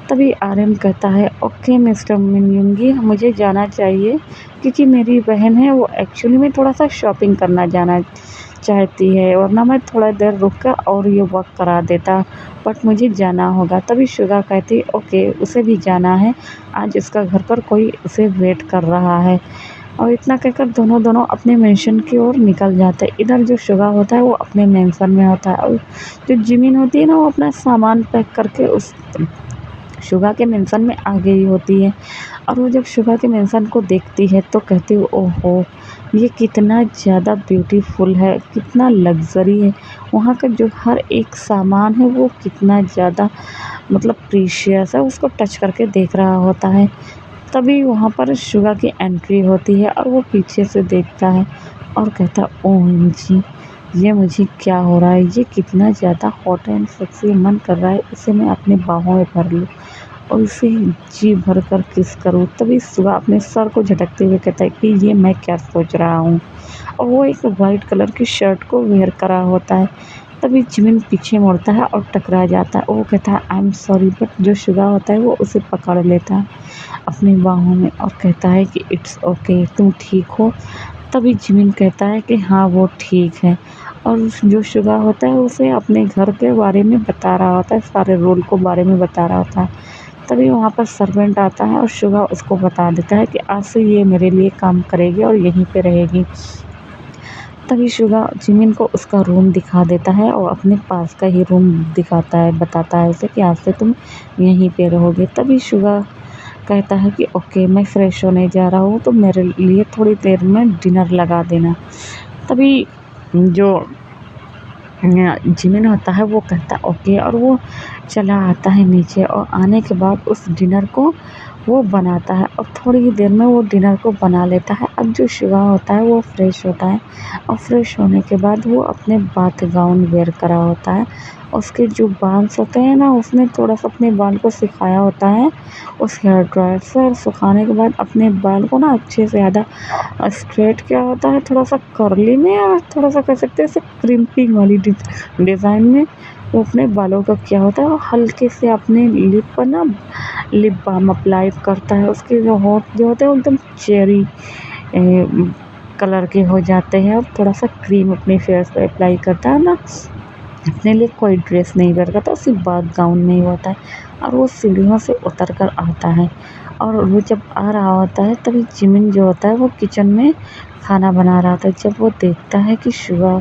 तभी आरएम कहता है, ओके मिस्टर मिनयुंगी, मुझे जाना चाहिए, क्योंकि मेरी बहन है वो एक्चुअली में थोड़ा-सा शॉपिंग करना जाना चाहती है, वरना मैं थोड़ा देर रुक कर और ये वर्क करा देता, बट मुझे जाना होगा। तभी शुगा कहती, ओके, उसे भी जाना है, आज उसका घर पर कोई उसे वेट कर रहा है। और इतना कहकर दोनों दोनों अपने मेंशन की ओर निकल जाते हैं। इधर जो शुगा होता है वो अपने मेंशन में होता है, और जो जिमिन होती है ना, वो अपना सामान पैक करके उस शुगा के मेंशन में आ गई होती है। और वो जब शुगा के मेंशन को देखती है तो कहती है, ओहो, ये कितना ज़्यादा ब्यूटीफुल है, कितना लग्ज़री है। वहाँ का जो हर एक सामान है वो कितना ज़्यादा मतलब प्रीशियस है, उसको टच करके देख रहा होता है। तभी वहाँ पर शुगा की एंट्री होती है, और वो पीछे से देखता है और कहता है, ओएमजी, ये मुझे क्या हो रहा है, ये कितना ज़्यादा हॉट एंड सेक्सी, मन कर रहा है इसे मैं अपने बाहों में भर लूँ और उसे जी भर कर किस करूँ। तभी शुगा अपने सर को झटकते हुए कहता है कि ये मैं क्या सोच रहा हूँ, और वो एक वाइट कलर की शर्ट को वेयर करा होता है। तभी जिमिन पीछे मुड़ता है और टकरा जाता है। वो कहता है, आई एम सॉरी, बट जो शुगा होता है वो उसे पकड़ लेता है अपनी बाहों में और कहता है कि इट्स ओके, तुम ठीक हो? तभी जिमिन कहता है कि हाँ, वो ठीक है, और जो शुगा होता है उसे अपने घर के बारे में बता रहा होता है, सारे रूल को बारे में बता रहा होता है। तभी वहाँ पर सर्वेंट आता है और शुगा उसको बता देता है कि आज से ये मेरे लिए काम करेगी और यहीं पे रहेगी। तभी शुगा जिमिन को उसका रूम दिखा देता है और अपने पास का ही रूम दिखाता है, बताता है उसे कि आज से तुम यहीं पे रहोगे। तभी शुगा कहता है कि ओके, मैं फ्रेश होने जा रहा हूँ, तो मेरे लिए थोड़ी देर में डिनर लगा देना। तभी जो जिमिन होता है वो कहता है ओके, और वो चला आता है नीचे, और आने के बाद उस डिनर को वो बनाता है और थोड़ी ही देर में वो डिनर को बना लेता है। अब जो शिवा होता है वो फ्रेश होता है और फ्रेश होने के बाद वो अपने बाथ गाउन वेयर करा होता है। उसके जो बाल्स होते हैं ना, उसने थोड़ा-सा अपने बाल को सिखाया होता है उस हेयर ड्रायर से, और सुखाने के बाद अपने बाल को ना अच्छे से आधा स्ट्रेट किया होता है, थोड़ा-सा कर्ली में और थोड़ा-सा कह सकते हैं इसे क्रिम्पिंग वाली डिज़ाइन में वो अपने बालों का किया होता है। और हल्के से अपने लिप पर ना लिप बाम अप्लाई करता है। उसके जो होंठ जो होते हैं वो एकदम चेरी कलर के हो जाते हैं, और थोड़ा-सा क्रीम अपने फेस पे अप्लाई करता है ना, अपने लिए कोई ड्रेस नहीं वेयर करता, सिर्फ बाथ गाउन में ही होता है। और वो सीढ़ियों से उतर कर आता है, और वो जब आ रहा होता है तभी जिमिन जो होता है वो किचन में खाना बना रहा था। जब वो देखता है कि शुगा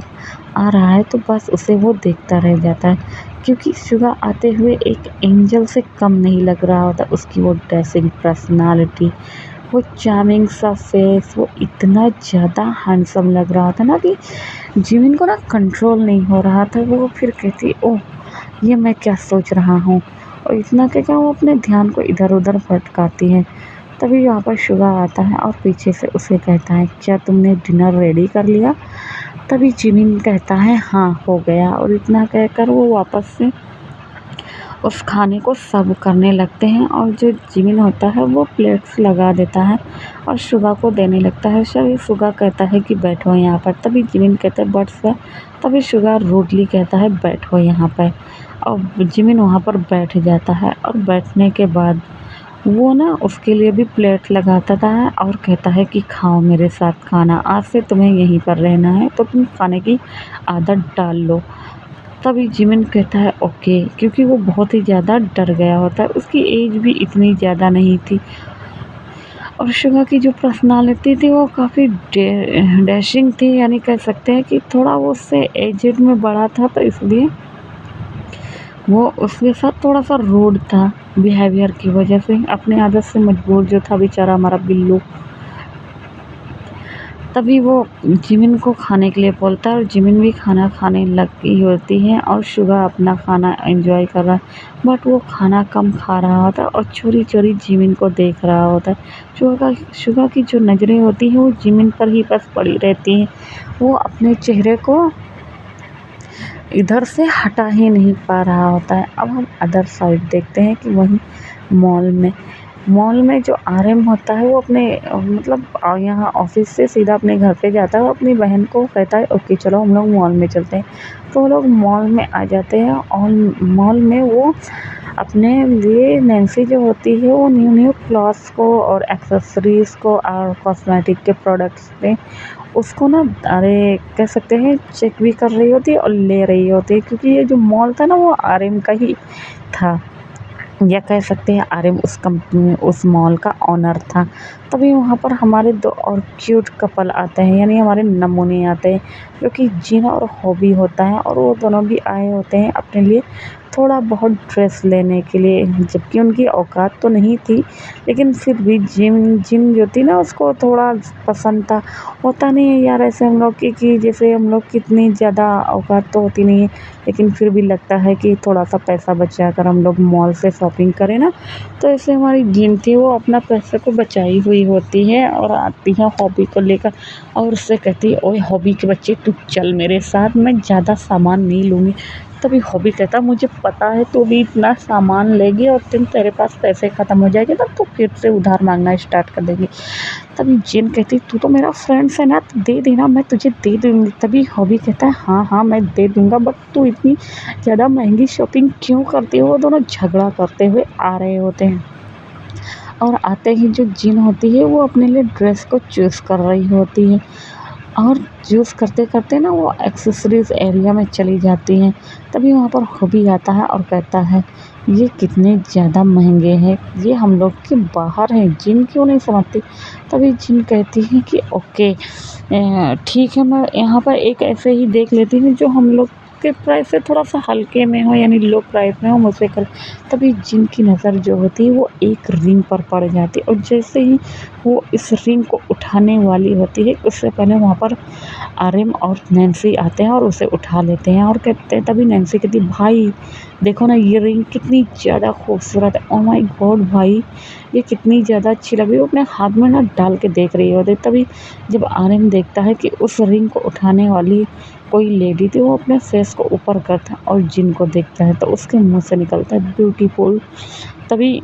आ रहा है तो बस उसे वो देखता रह जाता है, क्योंकि शुगा आते हुए एक एंजल से कम नहीं लग रहा होता। उसकी वो ड्रेसिंग, पर्सनालिटी, वो चार्मिंग सा फेस, वो इतना ज़्यादा हैंडसम लग रहा था ना कि जिमिन को ना कंट्रोल नहीं हो रहा था। वो फिर कहती, ओह! ये मैं क्या सोच रहा हूँ, और इतना कहकर वो अपने ध्यान को इधर-उधर भटकाती है। तभी वहाँ पर शुगा आता है और पीछे से उसे कहता है, क्या तुमने डिनर रेडी कर लिया? तभी जिमिन कहता है, हाँ, हो गया, और इतना कहकर वो वापस से उस खाने को सर्व करने लगते हैं। और जो जिमिन होता है वो प्लेट्स लगा देता है और शुगा को देने लगता है। शुगा कहता है कि बैठो यहाँ पर, तभी जिमिन कहता है बट सर, तभी शुगा रूडली कहता है बैठो यहाँ पर, और जिमिन वहाँ पर बैठ जाता है। और बैठने के बाद वो ना उसके लिए भी प्लेट लगाता था और कहता है कि खाओ मेरे साथ खाना, आज से तुम्हें यहीं पर रहना है तो तुम खाने की आदत डाल लो। तभी जिमिन कहता है ओके, क्योंकि वो बहुत ही ज़्यादा डर गया होता है, उसकी एज भी इतनी ज़्यादा नहीं थी। और शुगा की जो पर्सनालिटी थी वो काफ़ी डैशिंग थी, यानी कह सकते हैं कि थोड़ा वो उससे एजेड में बड़ा था, तो इसलिए वो उसके साथ थोड़ा-सा रूड था बिहेवियर की वजह से, अपनी आदत से मजबूर जो था बेचारा हमारा बिल्लू। तभी वो जिमिन को खाने के लिए बोलता है और जिमिन भी खाना खाने लगी होती है, और शुगा अपना खाना एंजॉय कर रहा है, बट वो खाना कम खा रहा होता है और चोरी-चोरी जिमिन को देख रहा होता है। शुगा की जो नज़रें होती हैं वो जिमिन पर ही बस पड़ी रहती हैं। वो अपने चेहरे को इधर से हटा ही नहीं पा रहा होता है। अब हम अदर साइड देखते हैं कि वहीं मॉल में जो आरएम होता है वो अपने मतलब यहाँ ऑफिस से सीधा अपने घर पे जाता है और अपनी बहन को कहता है ओके चलो हम लोग मॉल में चलते हैं। तो वो लोग मॉल में आ जाते हैं, और मॉल में वो अपने लिए नैन्सी जो होती है वो न्यू क्लॉथ्स को और एक्सेसरीज़ को और कॉस्मेटिक के प्रोडक्ट्स पे उसको ना, अरे कह सकते हैं चेक भी कर रही होती है और ले रही होती है, क्योंकि ये जो मॉल था ना वो आरएम का ही था, या कह सकते हैं आरएम उस कंपनी उस मॉल का ओनर था। तभी वहाँ पर हमारे दो और क्यूट कपल आते हैं, यानी हमारे नमूने आते हैं, जो कि जिन और हॉबी होता है, और वो दोनों भी आए होते हैं अपने लिए थोड़ा बहुत ड्रेस लेने के लिए, जबकि उनकी औकात तो नहीं थी, लेकिन फिर भी जिन जिन जो थी ना उसको थोड़ा पसंद था। होता नहीं है यार ऐसे हम लोग की कि जैसे हम लोग की इतनी ज़्यादा औकात तो होती नहीं है, लेकिन फिर भी लगता है कि थोड़ा-सा पैसा बचा कर हम लोग मॉल से शॉपिंग करें ना, तो ऐसे हमारी जिन थी वो अपना पैसे को बचाई हुई होती है और आती है हॉबी को लेकर, और उससे कहती है ओए हॉबी के बच्चे तू चल मेरे साथ, मैं ज़्यादा सामान नहीं लूँगी। तभी हॉबी कहता मुझे पता है तू भी इतना सामान लेगी और तेरे पास पैसे ख़त्म हो जाएंगे तब तू फिर से उधार मांगना स्टार्ट कर देगी। तभी जिन कहती तू तो मेरा फ्रेंड्स है ना, तो दे देना, मैं तुझे दे दूँगी। तभी हॉबी कहता है हाँ हाँ मैं दे दूँगा, बट तू इतनी ज़्यादा महंगी शॉपिंग क्यों करती हो। वो दोनों झगड़ा करते हुए आ रहे होते हैं, और आते ही जो जिन होती है वो अपने लिए ड्रेस को चूज़ कर रही होती है, और चूज़ करते-करते ना वो एक्सेसरीज़ एरिया में चली जाती हैं। तभी वहाँ पर हॉबी आता है और कहता है ये कितने ज़्यादा महंगे हैं, ये हम लोग के बाहर हैं, जिन क्यों नहीं समझती। तभी जिन कहती है कि ओके ठीक है, मैं यहाँ पर एक ऐसे ही देख लेती हूँ जो हम लोग के प्राइस से थोड़ा-सा हल्के में हो, यानी लो प्राइस में हो, मुझसे कर। तभी जिन की नज़र जो होती है वो एक रिंग पर पड़ जाती है, और जैसे ही वो इस रिंग को उठाने वाली होती है, उससे पहले वहाँ पर आर्यन और नैन्सी आते हैं और उसे उठा लेते हैं और कहते हैं, तभी नैन्सी कहती है, भाई देखो ना ये रिंग कितनी ज़्यादा खूबसूरत है, ओह माय गॉड भाई ये कितनी ज़्यादा अच्छी लग रही है। वो अपने हाथ में ना डाल के देख रही होती है। तभी जब आर्यन देखता है कि उस रिंग को उठाने वाली कोई लेडी थी, वो अपने फेस को ऊपर करता है और जिन को देखता है तो उसके मुंह से निकलता है ब्यूटीफुल। तभी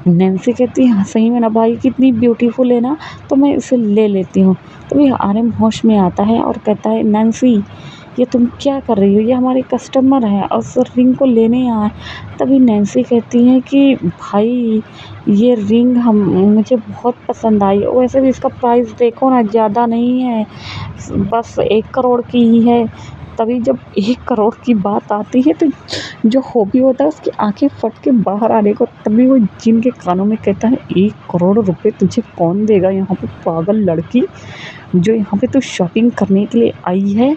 नैन्सी कहती है, हाँ सही में ना भाई कितनी ब्यूटीफुल है ना, तो मैं इसे ले लेती हूँ। तभी आर्यन होश में आता है और कहता है, नैन्सी ये तुम क्या कर रही हो, ये हमारे कस्टमर हैं और उस रिंग को लेने आए। तभी नैन्सी कहती है कि भाई ये रिंग हम मुझे बहुत पसंद आई, और वैसे भी इसका प्राइस देखो ना ज़्यादा नहीं है, बस 1 करोड़ की ही है। तभी जब 1 करोड़ की बात आती है तो जो हॉबी होता है उसकी आंखें फट के बाहर आने को, तभी वो जिन के कानों में कहता है, 1 करोड़ रुपए तुझे कौन देगा यहाँ पे पागल लड़की, जो यहाँ पे तू शॉपिंग करने के लिए आई है।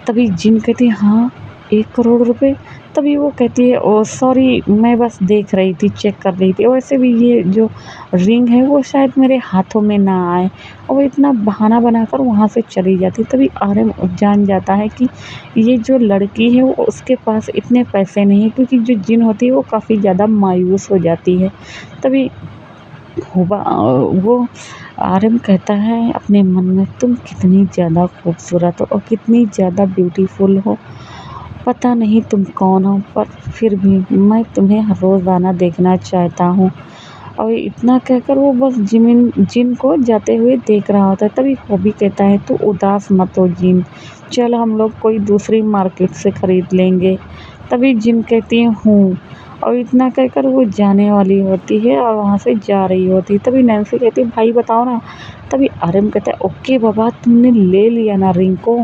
तभी जिन कहती है, हाँ 1 करोड़ रुपए। तभी वो कहती है, ओ सॉरी मैं बस देख रही थी, चेक कर रही थी, वैसे भी ये जो रिंग है वो शायद मेरे हाथों में ना आए, और वो इतना बहाना बनाकर वहाँ से चली जाती। तभी आर्यन जान जाता है कि ये जो लड़की है वो उसके पास इतने पैसे नहीं है, क्योंकि जो जिन होती है वो काफ़ी ज़्यादा मायूस हो जाती है। तभी हुआ वो आर्यन कहता है अपने मन में, तुम कितनी ज़्यादा खूबसूरत हो और कितनी ज़्यादा ब्यूटीफुल हो, पता नहीं तुम कौन हो, पर फिर भी मैं तुम्हें रोज़ाना देखना चाहता हूँ। और इतना कहकर वो बस जिन को जाते हुए देख रहा होता है। तभी हॉबी कहता है, तू उदास मत हो जिन, चल हम लोग कोई दूसरी मार्केट से ख़रीद लेंगे। तभी जिन कहती है, हूँ, और इतना कहकर वो जाने वाली होती है और वहाँ से जा रही होती है। तभी नैन्सी कहती है, भाई बताओ ना। तभी आर्यन कहता है, ओके बाबा तुमने ले लिया ना रिंग को,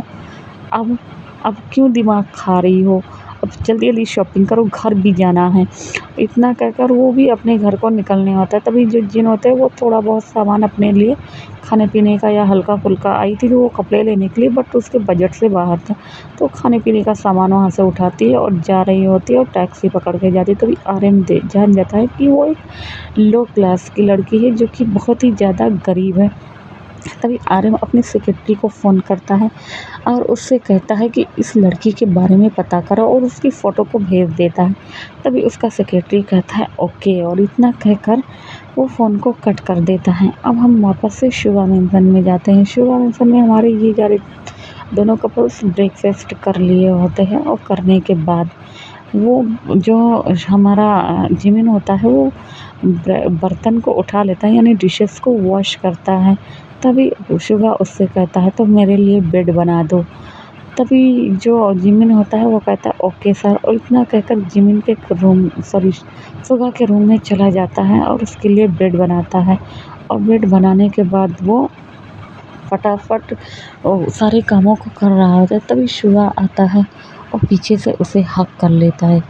अब अब क्यों दिमाग खा रही हो, अब जल्दी जल्दी शॉपिंग करो, घर भी जाना है। इतना कहकर वो भी अपने घर को निकलने होता है। तभी जो जिन होते हैं वो थोड़ा बहुत सामान अपने लिए खाने पीने का या हल्का फुल्का, आई थी वो कपड़े लेने के लिए, बट उसके बजट से बाहर था, तो खाने पीने का सामान वहाँ से उठाती है और जा रही होती है और टैक्सी पकड़ के जाती है। तभी आर्यन जान जाता है कि वो एक लो क्लास की लड़की है जो कि बहुत ही ज़्यादा गरीब है। तभी आर्यन अपनी सेक्रेटरी को फ़ोन करता है और उससे कहता है कि इस लड़की के बारे में पता करो और उसकी फ़ोटो को भेज देता है। तभी उसका सेक्रेटरी कहता है ओके, और इतना कहकर वो फ़ोन को कट कर देता है। अब हम वापस से शुगा मेंशन में जाते हैं। शुगा मेंशन में हमारे ये सारे दोनों कपल्स ब्रेकफास्ट कर लिए होते हैं, और करने के बाद वो जो हमारा जिमिन होता है वो बर्तन को उठा लेता है, यानी डिशेस को वॉश करता है। तभी शुगा उससे कहता है, तो मेरे लिए बेड बना दो। तभी जो जिमिन होता है वो कहता है ओके सर, और इतना कहकर जिमिन के रूम सॉरी शुगा के रूम में चला जाता है और उसके लिए बेड बनाता है। और बेड बनाने के बाद वो फटाफट सारे कामों को कर रहा होता है। तभी शुगा आता है और पीछे से उसे हक कर लेता है।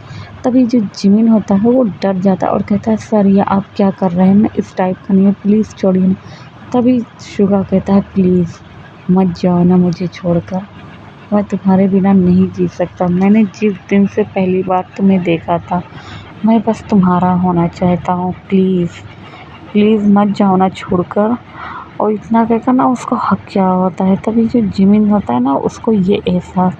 तभी जो जिमिन होता है वो डर जाता है और कहता है, सर ये आप क्या कर रहे हैं, मैं इस टाइप का नहीं हूँ, प्लीज़ छोड़िए ना। तभी शुगा कहता है, प्लीज़ मत जाओ ना मुझे छोड़कर, मैं तुम्हारे बिना नहीं जी सकता। मैंने जिस दिन से पहली बार तुम्हें देखा था, मैं बस तुम्हारा होना चाहता हूँ, प्लीज़ प्लीज़ मत जाओ ना छोड़कर। और इतना कहकर ना उसको हक किया होता है। तभी जो जिमिन होता है ना उसको ये एहसास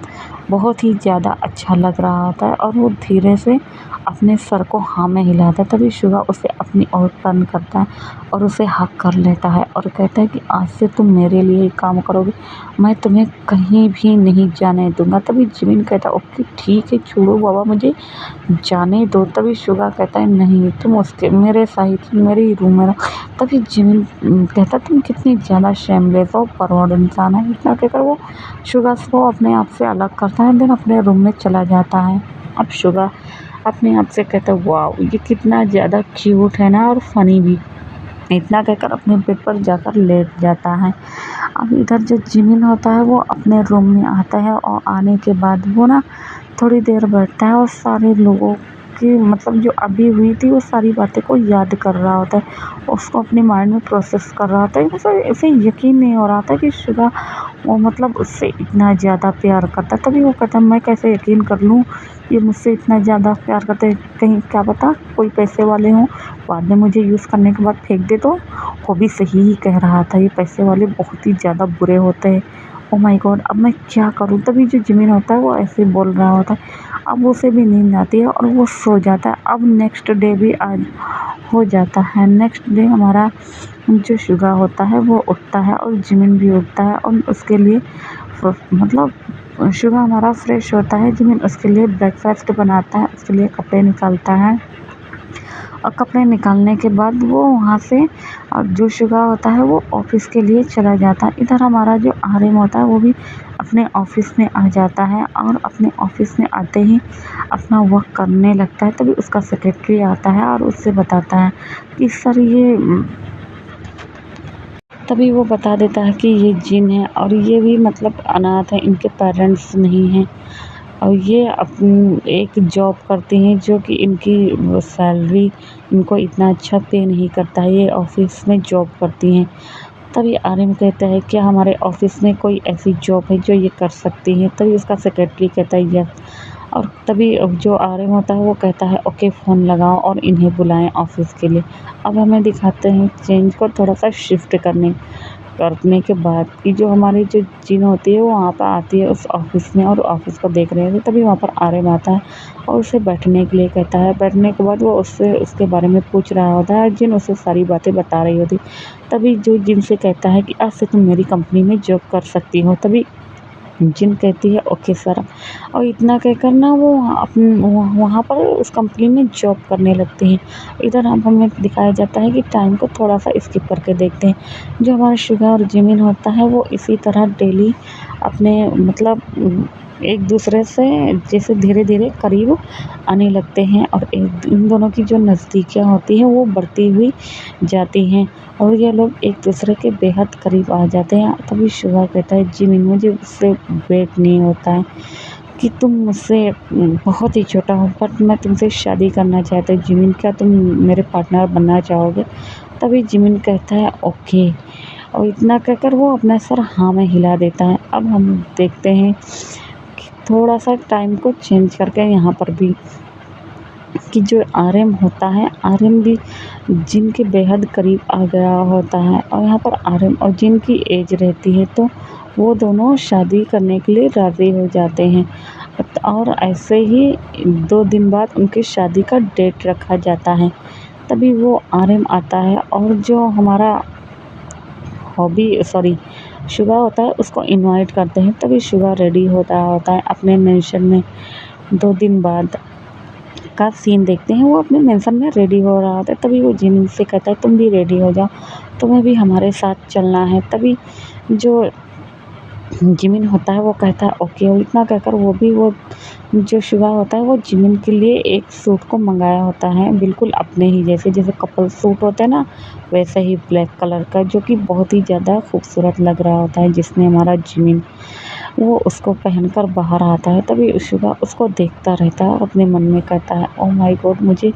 बहुत ही ज़्यादा अच्छा लग रहा होता है और वो धीरे से अपने सर को हाँ में हिलाता है। तभी शुगा उसे अपनी ओर टर्न करता है और उसे हक कर लेता है और कहता है कि आज से तुम मेरे लिए ही काम करोगे, मैं तुम्हें कहीं भी नहीं जाने दूँगा। तभी जिमिन कहता है, ओके ठीक है छोड़ो बाबा मुझे जाने दो। तभी शुगा कहता है, नहीं तुम उसके मेरे साथ मेरे ही रूम में रहो। तभी जिमिन कहता, तुम कितनी ज़्यादा शेमलेस हो, परवर्ड इंसान है। इतना कहकर वो शुगा को अपने आप से अलग करता है, देन अपने रूम में चला जाता है। अब शुगा अपने आप से कहता है, वाह ये कितना ज़्यादा क्यूट है ना और फ़नी भी। इतना कहकर अपने बेड पर जाकर लेट जाता है। अब इधर जो जिमिन होता है वो अपने रूम में आता है और आने के बाद वो ना थोड़ी देर बैठता है और सारे लोगों उसकी मतलब जो अभी हुई थी वो सारी बातें को याद कर रहा होता है, उसको अपने माइंड में प्रोसेस कर रहा होता है। मतलब ऐसे यकीन नहीं हो रहा था कि शिवा वो मतलब उससे इतना ज़्यादा प्यार करता है। तभी वो कहता है मैं कैसे यकीन कर लूँ ये मुझसे इतना ज़्यादा प्यार करते हैं, कहीं क्या पता कोई पैसे वाले हों, बाद में मुझे यूज़ करने के बाद फेंक दे तो। वो भी सही ही कह रहा था, ये पैसे वाले बहुत ही ज़्यादा बुरे होते हैं। Oh my God! अब मैं क्या करूँ? तभी जो जिमिन होता है वो ऐसे ही बोल रहा होता है। अब उसे भी नींद आती है और वो सो जाता है। अब नेक्स्ट डे भी आज हो जाता है। नेक्स्ट डे हमारा जो शुगा होता है वो उठता है और जिमिन भी उठता है और उसके लिए मतलब शुगा हमारा फ्रेश होता है, जिमिन उसके लिए ब्रेकफास्ट बनाता है, उसके लिए कपड़े निकालता है और कपड़े निकालने के बाद वो वहाँ से जो शुगा होता है वो ऑफिस के लिए चला जाता है। इधर हमारा जो आर्यन होता है वो भी अपने ऑफिस में आ जाता है और अपने ऑफिस में आते ही अपना वर्क करने लगता है। तभी उसका सेक्रेटरी आता है और उससे बताता है कि सर ये तभी वो बता देता है कि ये जिन है और ये भी मतलब अनाथ है, इनके पेरेंट्स नहीं हैं और ये एक जॉब करती हैं जो कि इनकी सैलरी इनको इतना अच्छा पे नहीं करता है, ये ऑफिस में जॉब करती हैं। तभी आर्यन कहता है क्या हमारे ऑफिस में कोई ऐसी जॉब है जो ये कर सकती है? तभी उसका सेक्रेटरी कहता है यस। और तभी जो आर्यन होता है वो कहता है ओके फ़ोन लगाओ और इन्हें बुलाएं ऑफिस के लिए। अब हमें दिखाते हैं चेंज को थोड़ा सा शिफ्ट करने करने के बाद कि जो हमारी जो जिन होती है वो वहाँ पर आती है उस ऑफिस में और ऑफिस को देख रहे थे। तभी वहाँ पर आर्यन आता है और उसे बैठने के लिए कहता है। बैठने के बाद वो उससे उसके बारे में पूछ रहा होता है, जिन उसे सारी बातें बता रही होती। तभी जो जिन से कहता है कि आज से तुम मेरी कंपनी में जॉब कर सकती हो। तभी जिन कहती है ओके सर, और इतना कहकर ना वो वहाँ पर उस कंपनी में जॉब करने लगती हैं। इधर अब हमें दिखाया जाता है कि टाइम को थोड़ा सा स्किप करके देखते हैं। जो हमारा शुगा और जिमिन होता है वो इसी तरह डेली अपने मतलब एक दूसरे से जैसे धीरे धीरे करीब आने लगते हैं और इन दोनों की जो नज़दीकियाँ होती हैं वो बढ़ती हुई जाती हैं और ये लोग एक दूसरे के बेहद करीब आ जाते हैं। तभी शुगा कहता है जिमिन मुझे उससे वेट नहीं होता है कि तुम मुझसे बहुत ही छोटा हो, बट मैं तुमसे शादी करना चाहता हूँ जिमिन, क्या तुम मेरे पार्टनर बनना चाहोगे? तभी जिमिन कहता है ओके और इतना कहकर वो अपना सर हाँ में हिला देता है। अब हम देखते हैं कि थोड़ा सा टाइम को चेंज करके यहाँ पर भी कि जो आर्यन होता है, आर्यन भी जिन के बेहद करीब आ गया होता है और यहाँ पर आर्यन और जिन की एज रहती है तो वो दोनों शादी करने के लिए राज़ी हो जाते हैं और ऐसे ही 2 दिन बाद उनकी शादी का डेट रखा जाता है। तभी वो आर्यन आता है और जो हमारा शुगा होता है उसको इनवाइट करते हैं। तभी शुगा रेडी होता है अपने मेंशन में। 2 दिन बाद का सीन देखते हैं, वो अपने मेंशन में रेडी हो रहा होता है। तभी वो जिमिन से कहता है तुम भी रेडी हो जाओ, तुम्हें भी हमारे साथ चलना है। तभी जो जिमिन होता है वो कहता है ओके, और इतना कहकर वो जो शुगा होता है वो जिमिन के लिए एक सूट को मंगाया होता है, बिल्कुल अपने ही जैसे कपल सूट होता है ना वैसे ही ब्लैक कलर का, जो कि बहुत ही ज़्यादा खूबसूरत लग रहा होता है। जिसमें हमारा जिमिन वो उसको पहनकर बाहर आता है। तभी शुगा उसको देखता रहता है और अपने मन में कहता है ओह माय गॉड, मुझे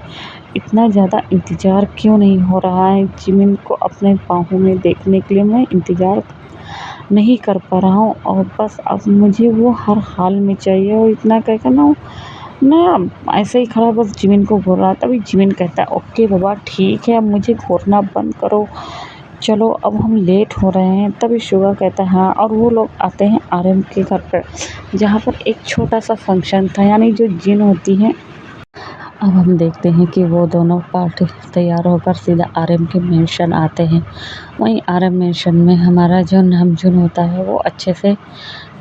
इतना ज़्यादा इंतज़ार क्यों नहीं हो रहा है जिमिन को अपने बाहों में देखने के लिए। मैं इंतज़ार नहीं कर पा रहा हूँ और बस अब मुझे वो हर हाल में चाहिए। और इतना कहकर ना मैं ऐसे ही खड़ा बस जिमिन को घूर रहा। तभी जिमिन कहता है ओके बाबा ठीक है, अब मुझे घूरना बंद करो, चलो अब हम लेट हो रहे हैं। तभी शुगा कहता है हाँ, और वो लोग आते हैं आर्यन के घर पर, जहाँ पर एक छोटा सा फंक्शन था, यानी जो जिन होती हैं। अब हम देखते हैं कि वो दोनों पार्टी तैयार होकर सीधा आर्यन के मेंशन आते हैं। वहीं आर्यन मेंशन में हमारा जो नामजुन होता है वो अच्छे से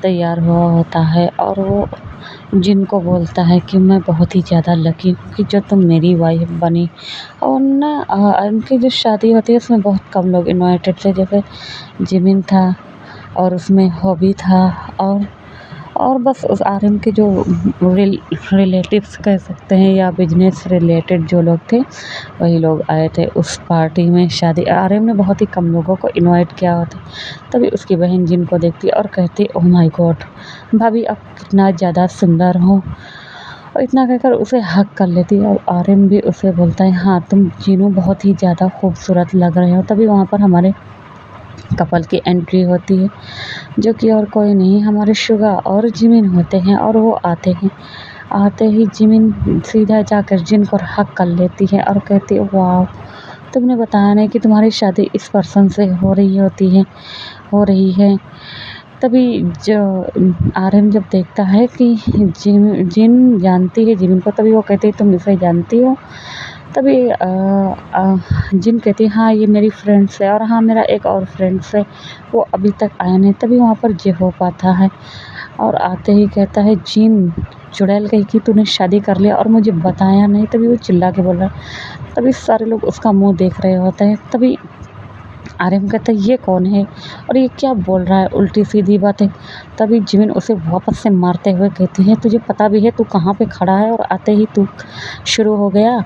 तैयार हुआ होता है और वो जिनको बोलता है कि मैं बहुत ही ज़्यादा लकी हूँ कि जो तुम मेरी वाइफ बनी। और ना उनकी जो शादी होती है उसमें बहुत कम लोग इनवाइटेड थे, जैसे जिमिन था और उसमें हॉबी था और बस उस आर्यन के जो रिलेटिव्स कह सकते हैं या बिजनेस रिलेटेड जो लोग थे वही लोग आए थे उस पार्टी में। शादी आर्यन ने बहुत ही कम लोगों को इनवाइट किया होता। तभी उसकी बहन जिन को देखती और कहती ओह माय गॉड भाभी आप कितना ज़्यादा सुंदर हो। और इतना कहकर उसे हग कर लेती है और आर्यन भी उसे बोलता है, हाँ तुम जीनू बहुत ही ज़्यादा खूबसूरत लग रहे हो। तभी वहाँ पर हमारे कपल की एंट्री होती है, जो कि और कोई नहीं हमारे शुगा और जिमिन होते हैं। और वो आते हैं, आते ही जिमिन सीधा जाकर जिन को हग कर लेती है और कहती है, वाह तुमने बताया नहीं कि तुम्हारी शादी इस पर्सन से हो रही है। तभी जो आर्यन जब देखता है कि जिन जानती है जिमिन को, तभी वो कहती है, तुम इसे जानती हो? तभी जिन कहती है, हाँ ये मेरी फ्रेंड्स है और हाँ मेरा एक और फ्रेंड्स है, वो अभी तक आया नहीं। तभी वहाँ पर जेहोप आता है और आते ही कहता है, जिन चुड़ैल कही कि तूने शादी कर लिया और मुझे बताया नहीं। तभी वो चिल्ला के बोल रहा है। तभी सारे लोग उसका मुंह देख रहे होते हैं। तभी आर्यन कहता है, ये कौन है और ये क्या बोल रहा है उल्टी सीधी बातें। तभी जिमिन उसे वापस से मारते हुए कहती है, तुझे पता भी है तू कहाँ पे खड़ा है और आते ही तू शुरू हो गया।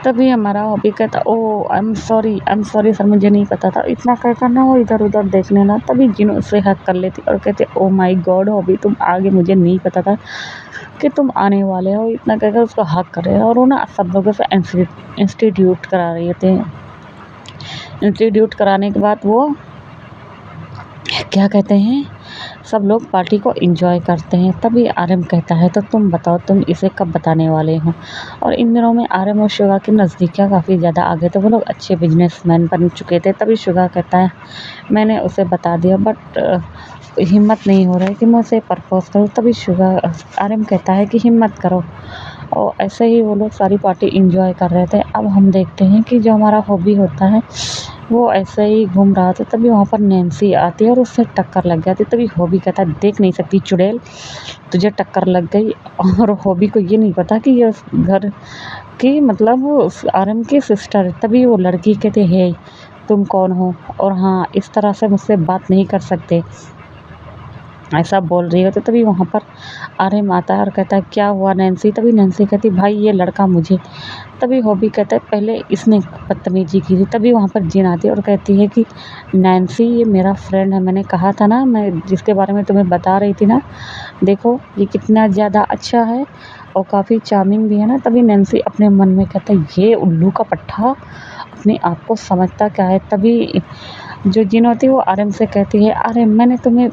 तभी हमारा हॉबी कहता, ओह आई एम सॉरी सर, मुझे नहीं पता था। इतना कहकर ना वो इधर उधर देखने लगा। तभी जिन उससे हक कर लेती और कहते, ओ माय गॉड हॉबी, तुम आगे, मुझे नहीं पता था कि तुम आने वाले हो। इतना कहकर उसको हक कर रहे और वो ना सब लोगों से इंस्टीट्यूट करा रहे थे। इंस्टीट्यूट कराने के बाद वो क्या कहते हैं, सब लोग पार्टी को एंजॉय करते हैं। तभी आर्यन कहता है, तो तुम बताओ तुम इसे कब बताने वाले हो। और इन दिनों में आर्यन और शुगा की नज़दीकियाँ काफ़ी ज़्यादा आ गए थे, वो लोग अच्छे बिजनेसमैन बन चुके थे। तभी शुगा कहता है, मैंने उसे बता दिया बट हिम्मत नहीं हो रहा है कि मैं उसे प्रपोज करूँ। तभी आर्यन कहता है कि हिम्मत करो। और ऐसे ही वो लोग सारी पार्टी एंजॉय कर रहे थे। अब हम देखते हैं कि जो हमारा हॉबी होता है वो ऐसे ही घूम रहा था। तभी वहाँ पर नैन्सी आती है और उससे टक्कर लग जाती। तभी हॉबी कहता है, देख नहीं सकती चुड़ैल, तुझे टक्कर लग गई। और हॉबी को ये नहीं पता कि ये उस घर की, मतलब उस आर्यन की सिस्टर है। तभी वो लड़की कहती है, तुम कौन हो और हाँ इस तरह से मुझसे बात नहीं कर सकते, ऐसा बोल रही हो। तो तभी वहाँ पर आर्यन आता है और कहता है, क्या हुआ नैन्सी। तभी नैन्सी कहती, भाई ये लड़का मुझे। तभी हॉबी कहता है, पहले इसने बदतमीजी की थी। तभी वहाँ पर जिन आती है और कहती है कि नैन्सी ये मेरा फ्रेंड है, मैंने कहा था ना, मैं जिसके बारे में तुम्हें बता रही थी ना, देखो ये कितना ज़्यादा अच्छा है और काफ़ी चार्मिंग भी है ना। तभी नैन्सी अपने मन में कहता है, ये उल्लू का पट्टा अपने आप को समझता क्या है। तभी जो जिन होती है वो आर्यन से कहती है, अरे मैंने तुम्हें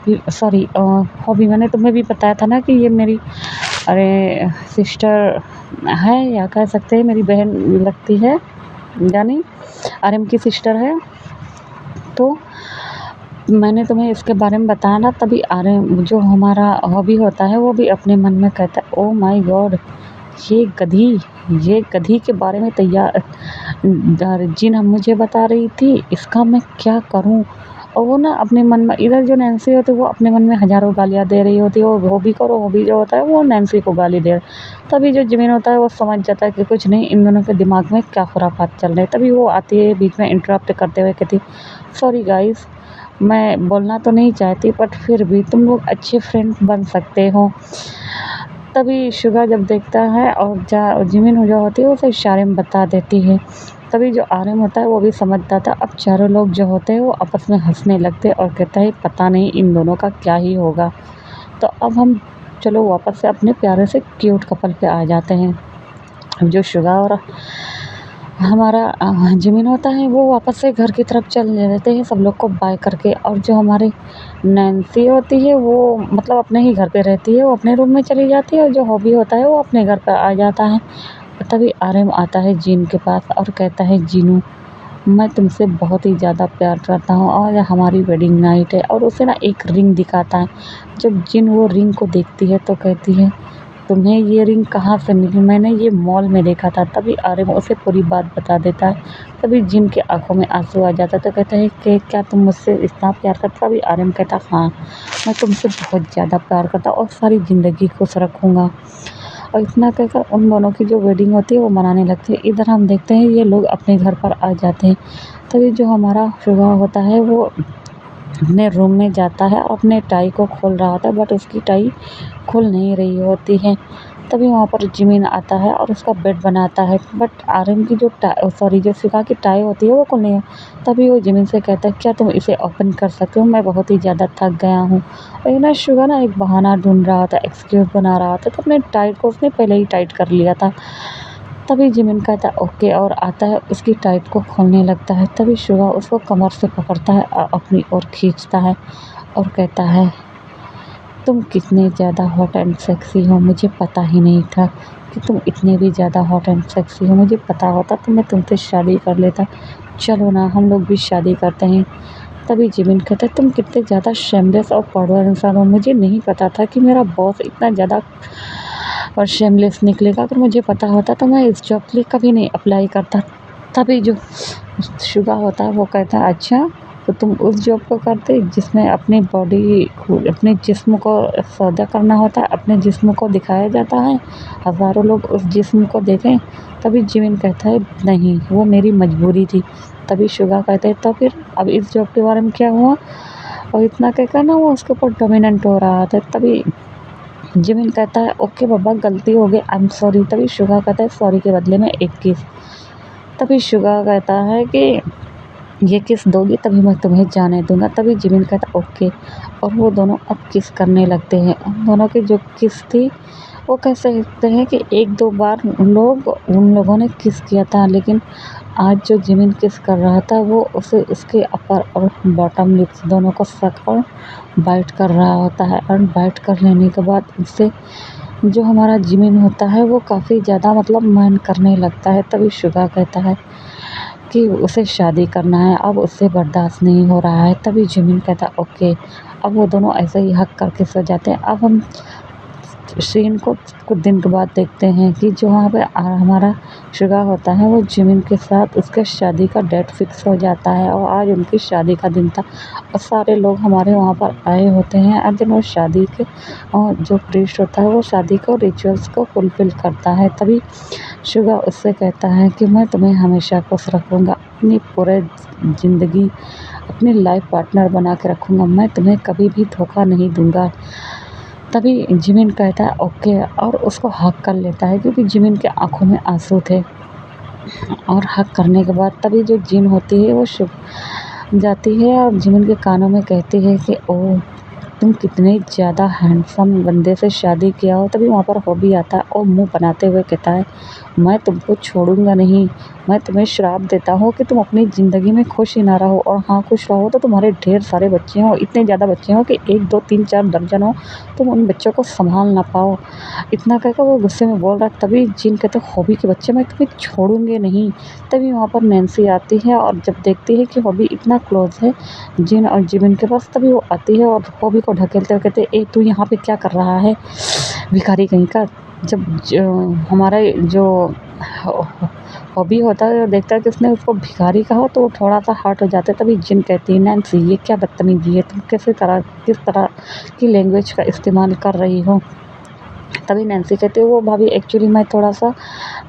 हॉबी मैंने तुम्हें भी बताया था ना कि ये मेरी सिस्टर है, या कह सकते हैं मेरी बहन लगती है, यानी आर्यन की सिस्टर है। तो मैंने तुम्हें इसके बारे में बताया ना। तभी आर्यन, जो हमारा हॉबी होता है, वो भी अपने मन में कहता है, ओ माय गॉड ये गधी के बारे में जिन हम मुझे बता रही थी, इसका मैं क्या करूं। और वो ना अपने मन में, इधर जो नैन्सी होती है वो अपने मन में हज़ारों गालियाँ दे रही होती है, वो हॉबी को, और हॉबी जो होता है वो नैन्सी को गाली दे रहा है। तभी जो जिमिन होता है वो समझ जाता है कि कुछ नहीं, इन दोनों के दिमाग में क्या खुराफात चल रहे हैं। तभी वो आती है बीच में इंटरप्ट करते हुए कहती, सॉरी गाइस, मैं बोलना तो नहीं चाहती बट फिर भी तुम लोग अच्छे फ्रेंड बन सकते हो। तभी शुगा जब देखता है और जिमिन जो होती है उसे इशारे में बता देती है। तभी जो आर्यन होता है वो भी समझता था। अब चारों लोग जो होते हैं वो आपस में हंसने लगते और कहता है, पता नहीं इन दोनों का क्या ही होगा। तो अब हम चलो वापस से अपने प्यारे से क्यूट कपल पे आ जाते हैं। अब जो शुगा और हमारा जिमिन होता है वो वापस से घर की तरफ चल देते हैं सब लोग को बाय करके। और जो हमारी नैन्सी होती है वो मतलब अपने ही घर पे रहती है, वो अपने रूम में चली जाती है और जो हॉबी होता है वो अपने घर पे आ जाता है। तभी आर्यन आता है जिन के पास और कहता है, जीनू मैं तुमसे बहुत ही ज़्यादा प्यार करता हूँ और हमारी वेडिंग नाइट है। और उसे ना एक रिंग दिखाता है। जब जिन वो रिंग को देखती है तो कहती है, तुम्हें ये रिंग कहाँ से मिली, मैंने ये मॉल में देखा था। तभी आर्यन उसे पूरी बात बता देता है। तभी जिन के आंखों में आंसू आ जाता है तो कहता है कि क्या तुम मुझसे इतना प्यार करता। तभी आर्यन कहता, हाँ मैं तुमसे बहुत ज़्यादा प्यार करता और सारी ज़िंदगी खुश रखूँगा। और इतना कहकर उन दोनों की जो वेडिंग होती है वो मनाने लगते हैं। इधर हम देखते हैं ये लोग अपने घर पर आ जाते हैं। तभी जो हमारा शुगा होता है वो अपने रूम में जाता है और अपने टाई को खोल रहा होता है बट उसकी टाई खुल नहीं रही होती है। तभी वहाँ पर जिमिन आता है और उसका बेड बनाता है, बट आर्यन की जो शिखा की टाई होती है वो खुलनी है। तभी वो जिमिन से कहता है, क्या तुम इसे ओपन कर सकते हो, मैं बहुत ही ज़्यादा थक गया हूँ। और ये ना शुगा ना एक बहाना ढूंढ रहा था, एक्सक्यूज़ बना रहा था, तो अपने टाइट को उसने पहले ही टाइट कर लिया था। तभी जिमिन कहता है ओके और आता है, उसकी टाइट को खोलने लगता है। तभी शुगा उसको कमर से पकड़ता है और अपनी ओर खींचता है और कहता है, तुम कितने ज़्यादा हॉट एंड सेक्सी हो, मुझे पता ही नहीं था कि तुम इतने भी ज़्यादा हॉट एंड सेक्सी हो। मुझे पता होता तो मैं तुमसे शादी कर लेता। चलो ना हम लोग भी शादी करते हैं। तभी जिमिन कहता है, तुम कितने ज़्यादा शेमलेस और पाउडर इंसान हो, मुझे नहीं पता था कि मेरा बॉस इतना ज़्यादा और शेमलेस निकलेगा। अगर मुझे पता होता तो मैं इस जॉब के लिए कभी नहीं अप्लाई करता। तभी जो शुगा होता है वो कहता है, अच्छा तो तुम उस जॉब को करते जिसमें अपनी बॉडी को, अपने जिस्म को सौदा करना होता है, अपने जिस्म को दिखाया जाता है, हज़ारों लोग उस जिस्म को देखें। तभी जिमिन कहता है, नहीं वो मेरी मजबूरी थी। तभी शुगा कहते हैं, तो फिर अब इस जॉब के बारे में क्या हुआ। और इतना कहकर ना वो उसके ऊपर डोमिनेंट हो रहा था। तभी जिमिन कहता है, ओके बाबा गलती हो गई, आई एम सॉरी। तभी शुगा कहता है, सॉरी के बदले में एक किस। तभी शुगा कहता है कि ये किस दोगी तभी मैं तुम्हें जाने दूंगा। तभी जिमिन कहता ओके, और वो दोनों अब किस करने लगते हैं। उन दोनों की जो किस थी वो कह सकते हैं कि एक दो बार उन लोगों ने किस किया था, लेकिन आज जो जिमिन किस कर रहा था वो उसे उसके अपर और बॉटम लिप्स दोनों को सक और बाइट कर रहा होता है। और बाइट कर लेने के बाद उससे जो हमारा जिमिन होता है वो काफ़ी ज़्यादा मतलब माइंड करने लगता है। तभी शुगा कहता है कि उसे शादी करना है, अब उससे बर्दाश्त नहीं हो रहा है। तभी जिमिन कहता है ओके। अब वो दोनों ऐसे ही हक करके सो जाते हैं। अब हम सीन को कुछ दिन के बाद देखते हैं कि जो वहाँ पे हमारा शुगा होता है वो जिमिन के साथ उसके शादी का डेट फिक्स हो जाता है और आज उनकी शादी का दिन था और सारे लोग हमारे वहाँ पर आए होते हैं। और दिन वो शादी के और जो प्रीस्ट होता है वो शादी को रिचुअल्स को फुलफिल करता है। तभी शुगा उससे कहता है कि मैं तुम्हें हमेशा खुश रखूँगा, अपनी पूरे ज़िंदगी अपनी लाइफ पार्टनर बना के रखूँगा, मैं तुम्हें कभी भी धोखा नहीं दूँगा। तभी जिमिन कहता है ओके और उसको हग कर लेता है, क्योंकि जिमिन के आँखों में आंसू थे। और हग करने के बाद तभी जो जिन होती है वो जाती है और जिमिन के कानों में कहती है कि ओह तुम कितने ज़्यादा हैंडसम बंदे से शादी किया हो। तभी वहाँ पर हॉबी आता है और मुंह बनाते हुए कहता है, मैं तुमको छोड़ूंगा नहीं, मैं तुम्हें श्राप देता हूँ कि तुम अपनी ज़िंदगी में खुश ही ना रहो, और हाँ खुश रहो तो तुम्हारे ढेर सारे बच्चे हों, इतने ज़्यादा बच्चे हों कि 1 2 3 4 दर्जन हो, तुम उन बच्चों को संभाल ना पाओ। इतना कहकर वो गुस्से में बोल रहा है। तभी जिन कहते, हॉबी के बच्चे मैं तुम्हें छोड़ूंगे नहीं। तभी वहाँ पर नैन्सी आती है और जब देखती है कि हॉबी इतना क्लोज है जिन और जिमिन के पास, तभी वो आती है और हॉबी को ढकेलते हुए कहते, ए तू यहाँ पे क्या कर रहा है भिखारी कहीं का। जब हमारा जो हॉबी होता है देखता है कि उसने उसको भिखारी कहा तो वो थोड़ा सा हर्ट हो जाता है। तभी जिन कहती है, नैन्सी ये क्या बदतमीजी है, तुम किस तरह की लैंग्वेज का इस्तेमाल कर रही हो। तभी नैन्सी कहती है, वो भाभी एक्चुअली मैं थोड़ा सा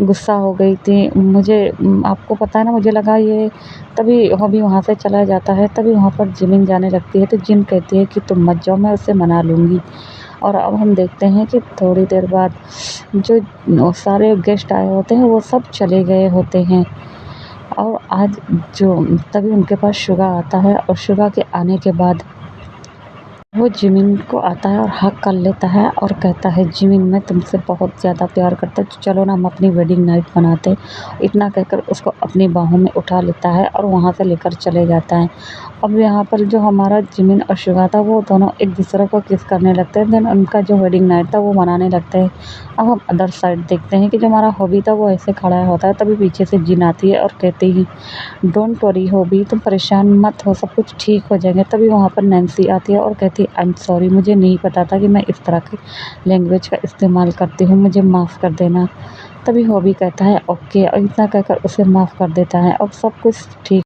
गुस्सा हो गई थी, मुझे आपको पता है ना, मुझे लगा ये। तभी हॉबी वहाँ से चला जाता है। तभी वहाँ पर जिमिन जाने लगती है तो जिन कहती है कि तुम मत जाओ, मैं उससे मना लूँगी। और अब हम देखते हैं कि थोड़ी देर बाद जो सारे गेस्ट आए होते हैं वो सब चले गए होते हैं और आज जो तभी उनके पास शुगा आता है और शुगा के आने के बाद वो जिमिन को आता है और हग कर लेता है और कहता है, जिमिन मैं तुमसे बहुत ज़्यादा प्यार करता हूँ, चलो ना हम अपनी वेडिंग नाइट मनाते हैं। इतना कहकर उसको अपनी बाहों में उठा लेता है और वहाँ से लेकर चले जाता है। अब यहाँ पर जो हमारा जिमिन और शुगा था वो दोनों एक दूसरे को किस करने लगते हैं, देन उनका जो वेडिंग नाइट था वो मनाने लगते हैं। अब हम अदर साइड देखते हैं कि जो हमारा हॉबी था वो ऐसे खड़ा होता है। तभी पीछे से जिन आती है और कहती है, डोंट वरी हॉबी, तुम परेशान मत हो, सब कुछ ठीक हो जाएंगे। तभी वहाँ पर नैन्सी आती है और कहती है, आई एम सॉरी, मुझे नहीं पता था कि मैं इस तरह की लैंग्वेज का इस्तेमाल करती हूँ, मुझे माफ़ कर देना। तभी हॉबी कहता है ओके और इतना कहकर उसे माफ़ कर देता है और सब कुछ ठीक